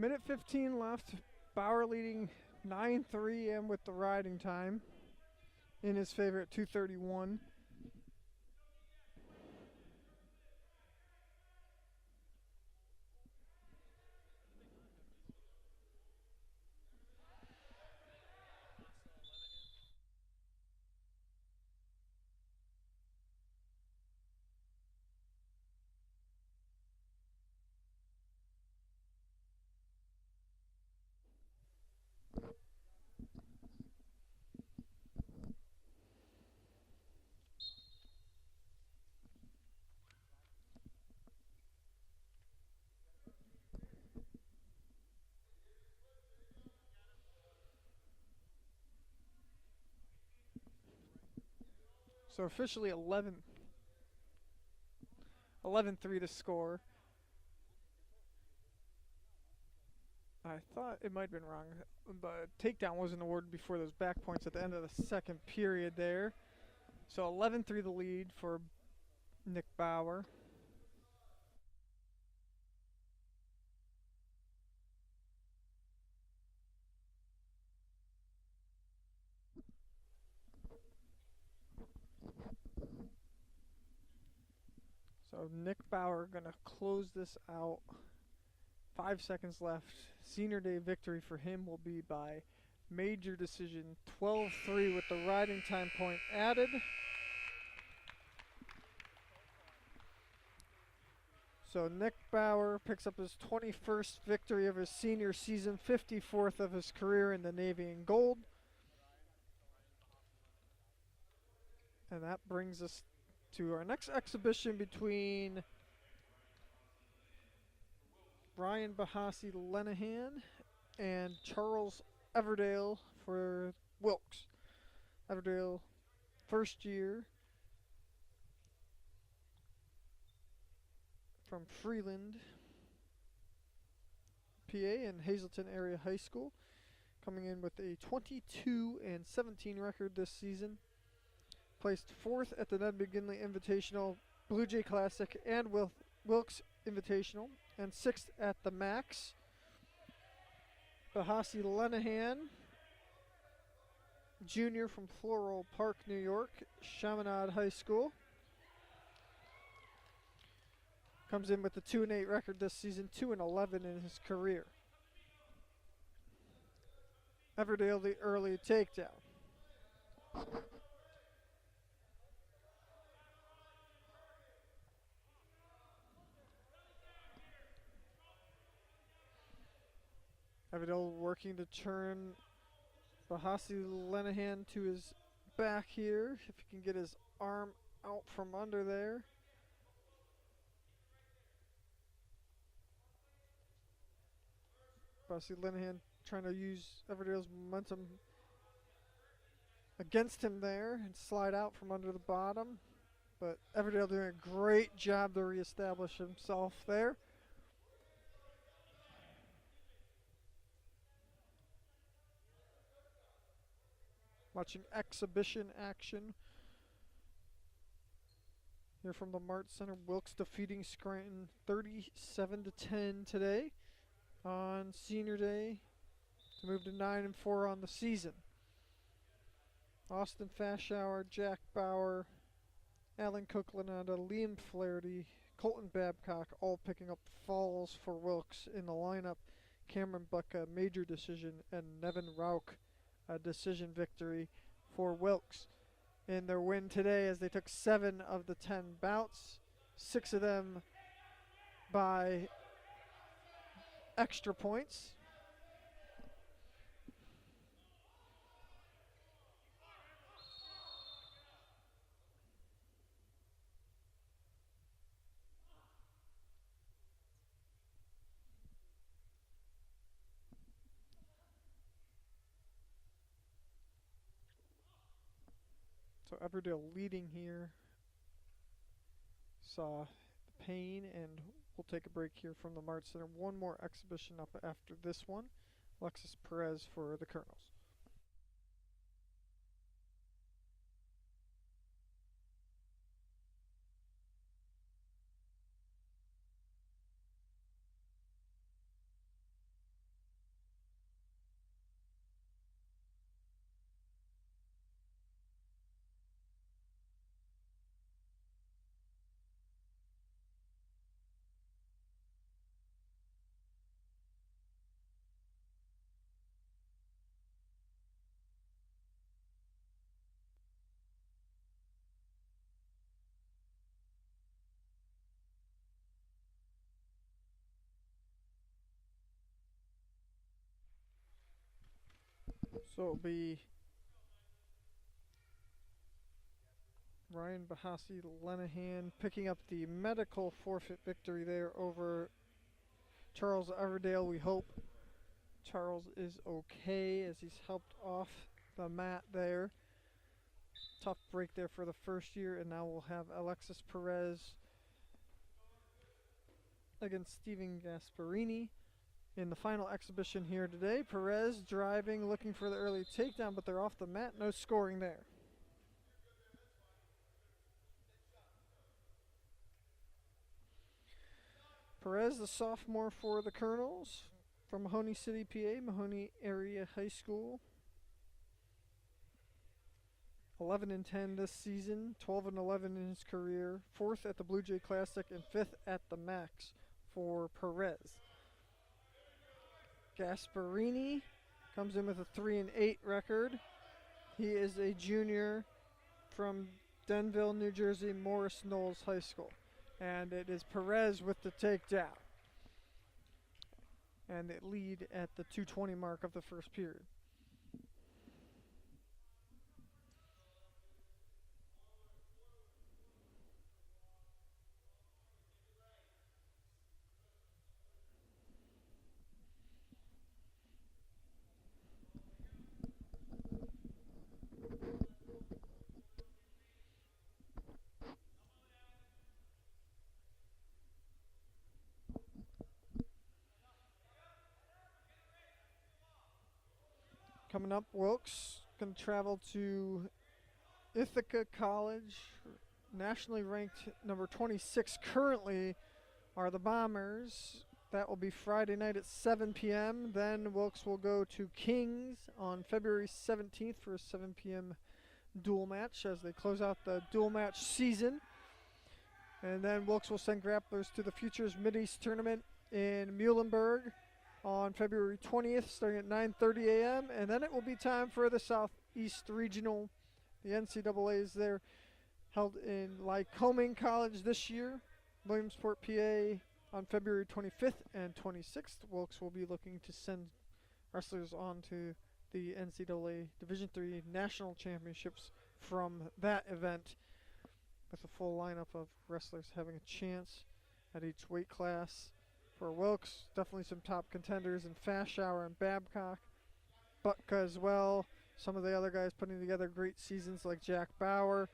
S1: Minute 15 left. Bauer leading 9-3 and with the riding time in his favor at 2:31. So officially 11-3 to score. I thought it might have been wrong, but takedown wasn't awarded before those back points at the end of the second period there. So 11-3 the lead for Nick Bauer. So Nick Bauer gonna close this out. 5 seconds left. Senior day victory for him will be by major decision, 12-3 with the riding time point added. So Nick Bauer picks up his 21st victory of his senior season, 54th of his career in the Navy and Gold. And that brings us to our next exhibition between Brian Bahasi Lenahan and Charles Everdale for Wilkes. Everdale, first year from Freeland, PA, and Hazleton Area High School, coming in with a 22-17 record this season. Placed 4th at the Ned McGinley Invitational, Blue Jay Classic, and Wilkes Invitational, and 6th at the Max. Bahasi Lenahan, junior from Floral Park, New York, Chaminade High School. Comes in with a 2-8 record this season, 2-11 in his career. Everdale the early takedown. Everdale working to turn Bahasi Lenahan to his back here, if he can get his arm out from under there. Bahasi Lenahan trying to use Everdale's momentum against him there and slide out from under the bottom. But Everdale doing a great job to reestablish himself there. Watching exhibition action here from the Mart Center. Wilkes defeating Scranton 37-10 today on senior day to move to 9-4 on the season. Austin Fashauer, Jack Bauer, Alan Cooklananda, Liam Flaherty, Colton Babcock all picking up falls for Wilkes in the lineup. Cameron Buck, a major decision, and Nevin Rauch, a decision victory for Wilkes in their win today, as they took 7 of the 10 bouts, 6 of them by extra points. So Everdale leading here. Saw the pain, and we'll take a break here from the Mart Center. One more exhibition up after this one. Alexis Perez for the Colonels. So it'll be Ryan Bahasi, Lenahan picking up the medical forfeit victory there over Charles Everdale. We hope Charles is okay as he's helped off the mat there. Tough break there for the first year, and now we'll have Alexis Perez against Stephen Gasparini in the final exhibition here today. Perez driving, looking for the early takedown, but they're off the mat. No scoring there. Perez, the sophomore for the Colonels from Mahoney City, PA, Mahoney Area High School. 11-10 this season, 12-11 in his career, 4th at the Blue Jay Classic and 5th at the Max for Perez. Gasparini comes in with a 3-8 record. He is a junior from Denville, New Jersey, Morris Knowles High School. And it is Perez with the takedown. And they lead at the 2:20 mark of the first period. Coming up, Wilkes going to travel to Ithaca College. Nationally ranked number 26 currently are the Bombers. That will be Friday night at 7 p.m. Then Wilkes will go to Kings on February 17th for a 7 p.m. dual match as they close out the dual match season. And then Wilkes will send grapplers to the Futures Mideast Tournament in Muhlenberg on February 20th, starting at 9:30 a.m. And then it will be time for the Southeast Regional. The NCAA is there, held in Lycoming College this year, Williamsport, PA, on February 25th and 26th. Wilkes will be looking to send wrestlers on to the NCAA Division III National Championships from that event, with a full lineup of wrestlers having a chance at each weight class. For Wilkes, definitely some top contenders in Fashauer and Babcock. Butka as well. Some of the other guys putting together great seasons like Jack Bauer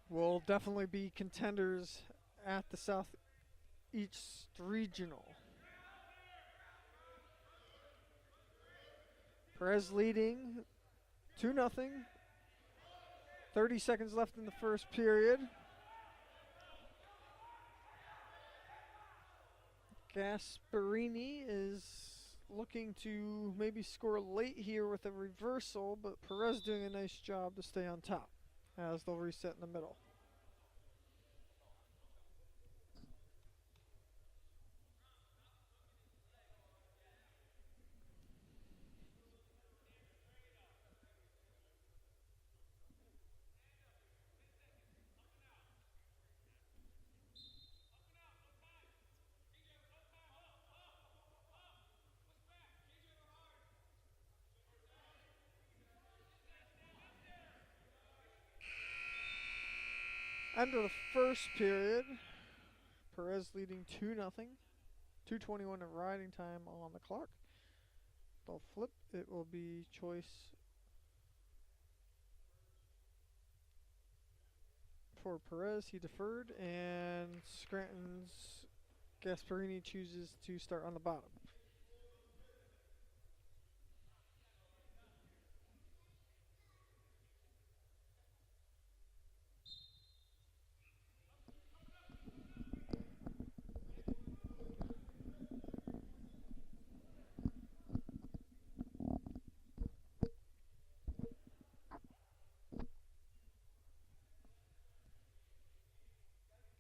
S1: will definitely be contenders at the Southeast Regional. Perez leading 2-0. 30 seconds left in the first period. Gasparini is looking to maybe score late here with a reversal, but Perez doing a nice job to stay on top as they'll reset in the middle. End of the first period. Perez leading 2-0. 2:21 of riding time on the clock. They'll flip. It will be choice for Perez. He deferred, and Scranton's Gasparini chooses to start on the bottom.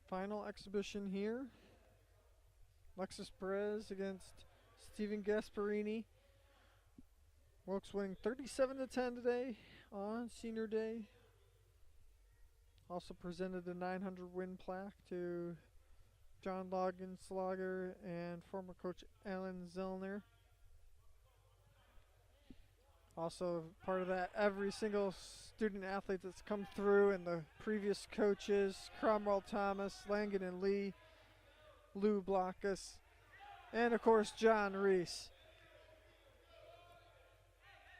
S1: Final exhibition here. Alexis Perez against Steven Gasparini. Wilkes winning 37-10 today on senior day. Also presented a 900 win plaque to John Loggenslager and former coach Alan Zellner. Also part of that, every single student athlete that's come through and the previous coaches, Cromwell Thomas, Langan and Lee, Lou Blockus, and of course John Reese.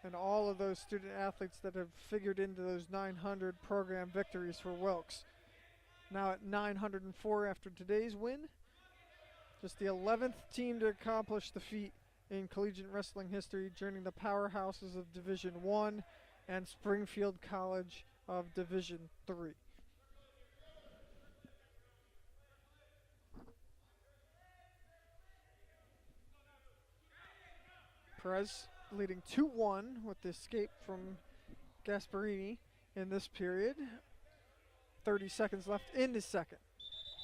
S1: And all of those student athletes that have figured into those 900 program victories for Wilkes. Now at 904 after today's win. Just the 11th team to accomplish the feat in collegiate wrestling history, joining the powerhouses of Division I and Springfield College of Division III. Perez leading 2-1 with the escape from Gasparini in this period. 30 seconds left in the second.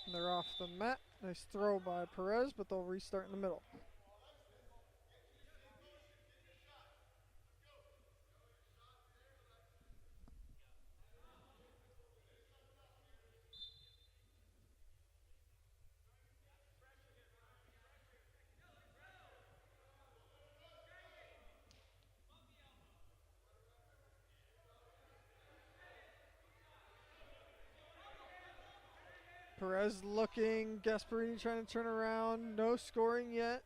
S1: And they're off the mat. Nice throw by Perez, but they'll restart in the middle. Perez looking, Gasparini trying to turn around, no scoring yet.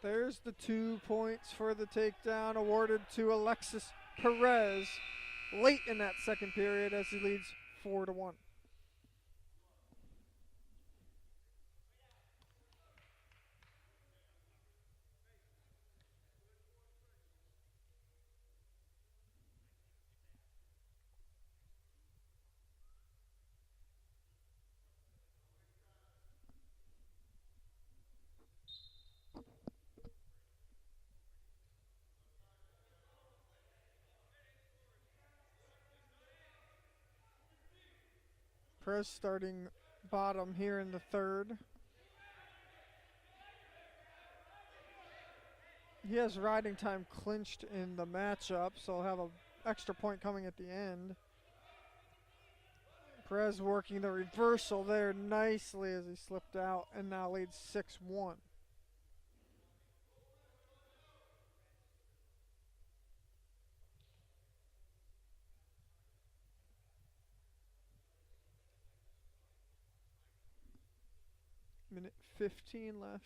S1: There's the 2 points for the takedown awarded to Alexis Perez late in that second period as he leads 4-1. Perez starting bottom here in the third. He has riding time clinched in the matchup, so he'll have an extra point coming at the end. Perez working the reversal there nicely as he slipped out and now leads 6-1. Minute 15 left.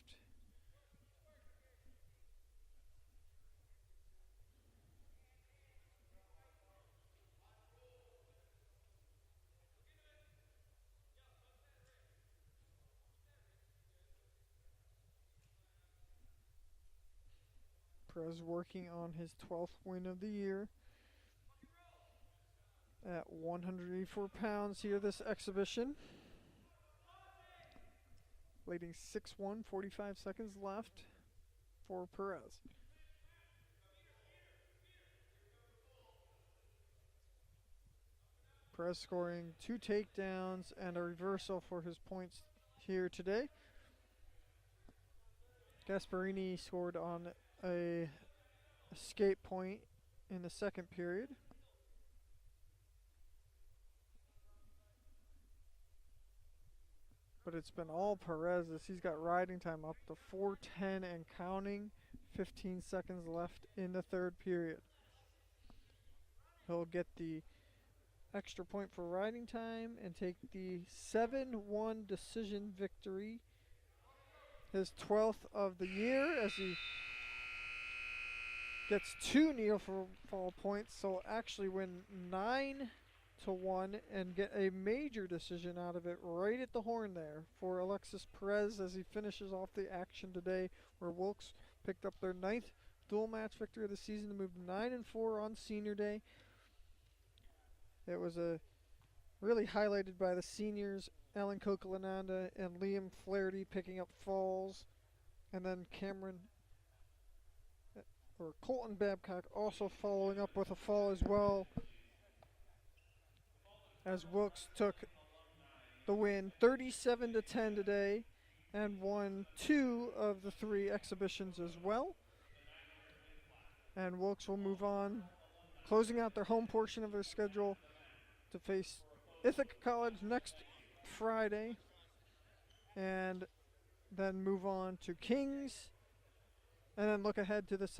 S1: Perez working on his 12th win of the year at 184 pounds here this exhibition. Leading 6-1, 45 seconds left for Perez. Perez scoring 2 takedowns and a reversal for his points here today. Gasparini scored on a escape point in the second period. But it's been all Perez as he's got riding time up to 4:10 and counting. 15 seconds left in the third period. He'll get the extra point for riding time and take the 7-1 decision victory. His 12th of the year as he gets 2 near-fall points, so actually win 9-1 and get a major decision out of it right at the horn there for Alexis Perez as he finishes off the action today, where Wilkes picked up their 9th dual match victory of the season to move 9-4 on senior day. It was really highlighted by the seniors, Alan Coquelananda and Liam Flaherty picking up falls, and then Colton Babcock also following up with a fall as well, as Wilkes took the win 37-10 today and won 2 of the 3 exhibitions as well. And Wilkes will move on, closing out their home portion of their schedule to face Ithaca College next Friday, and then move on to Kings, and then look ahead to the South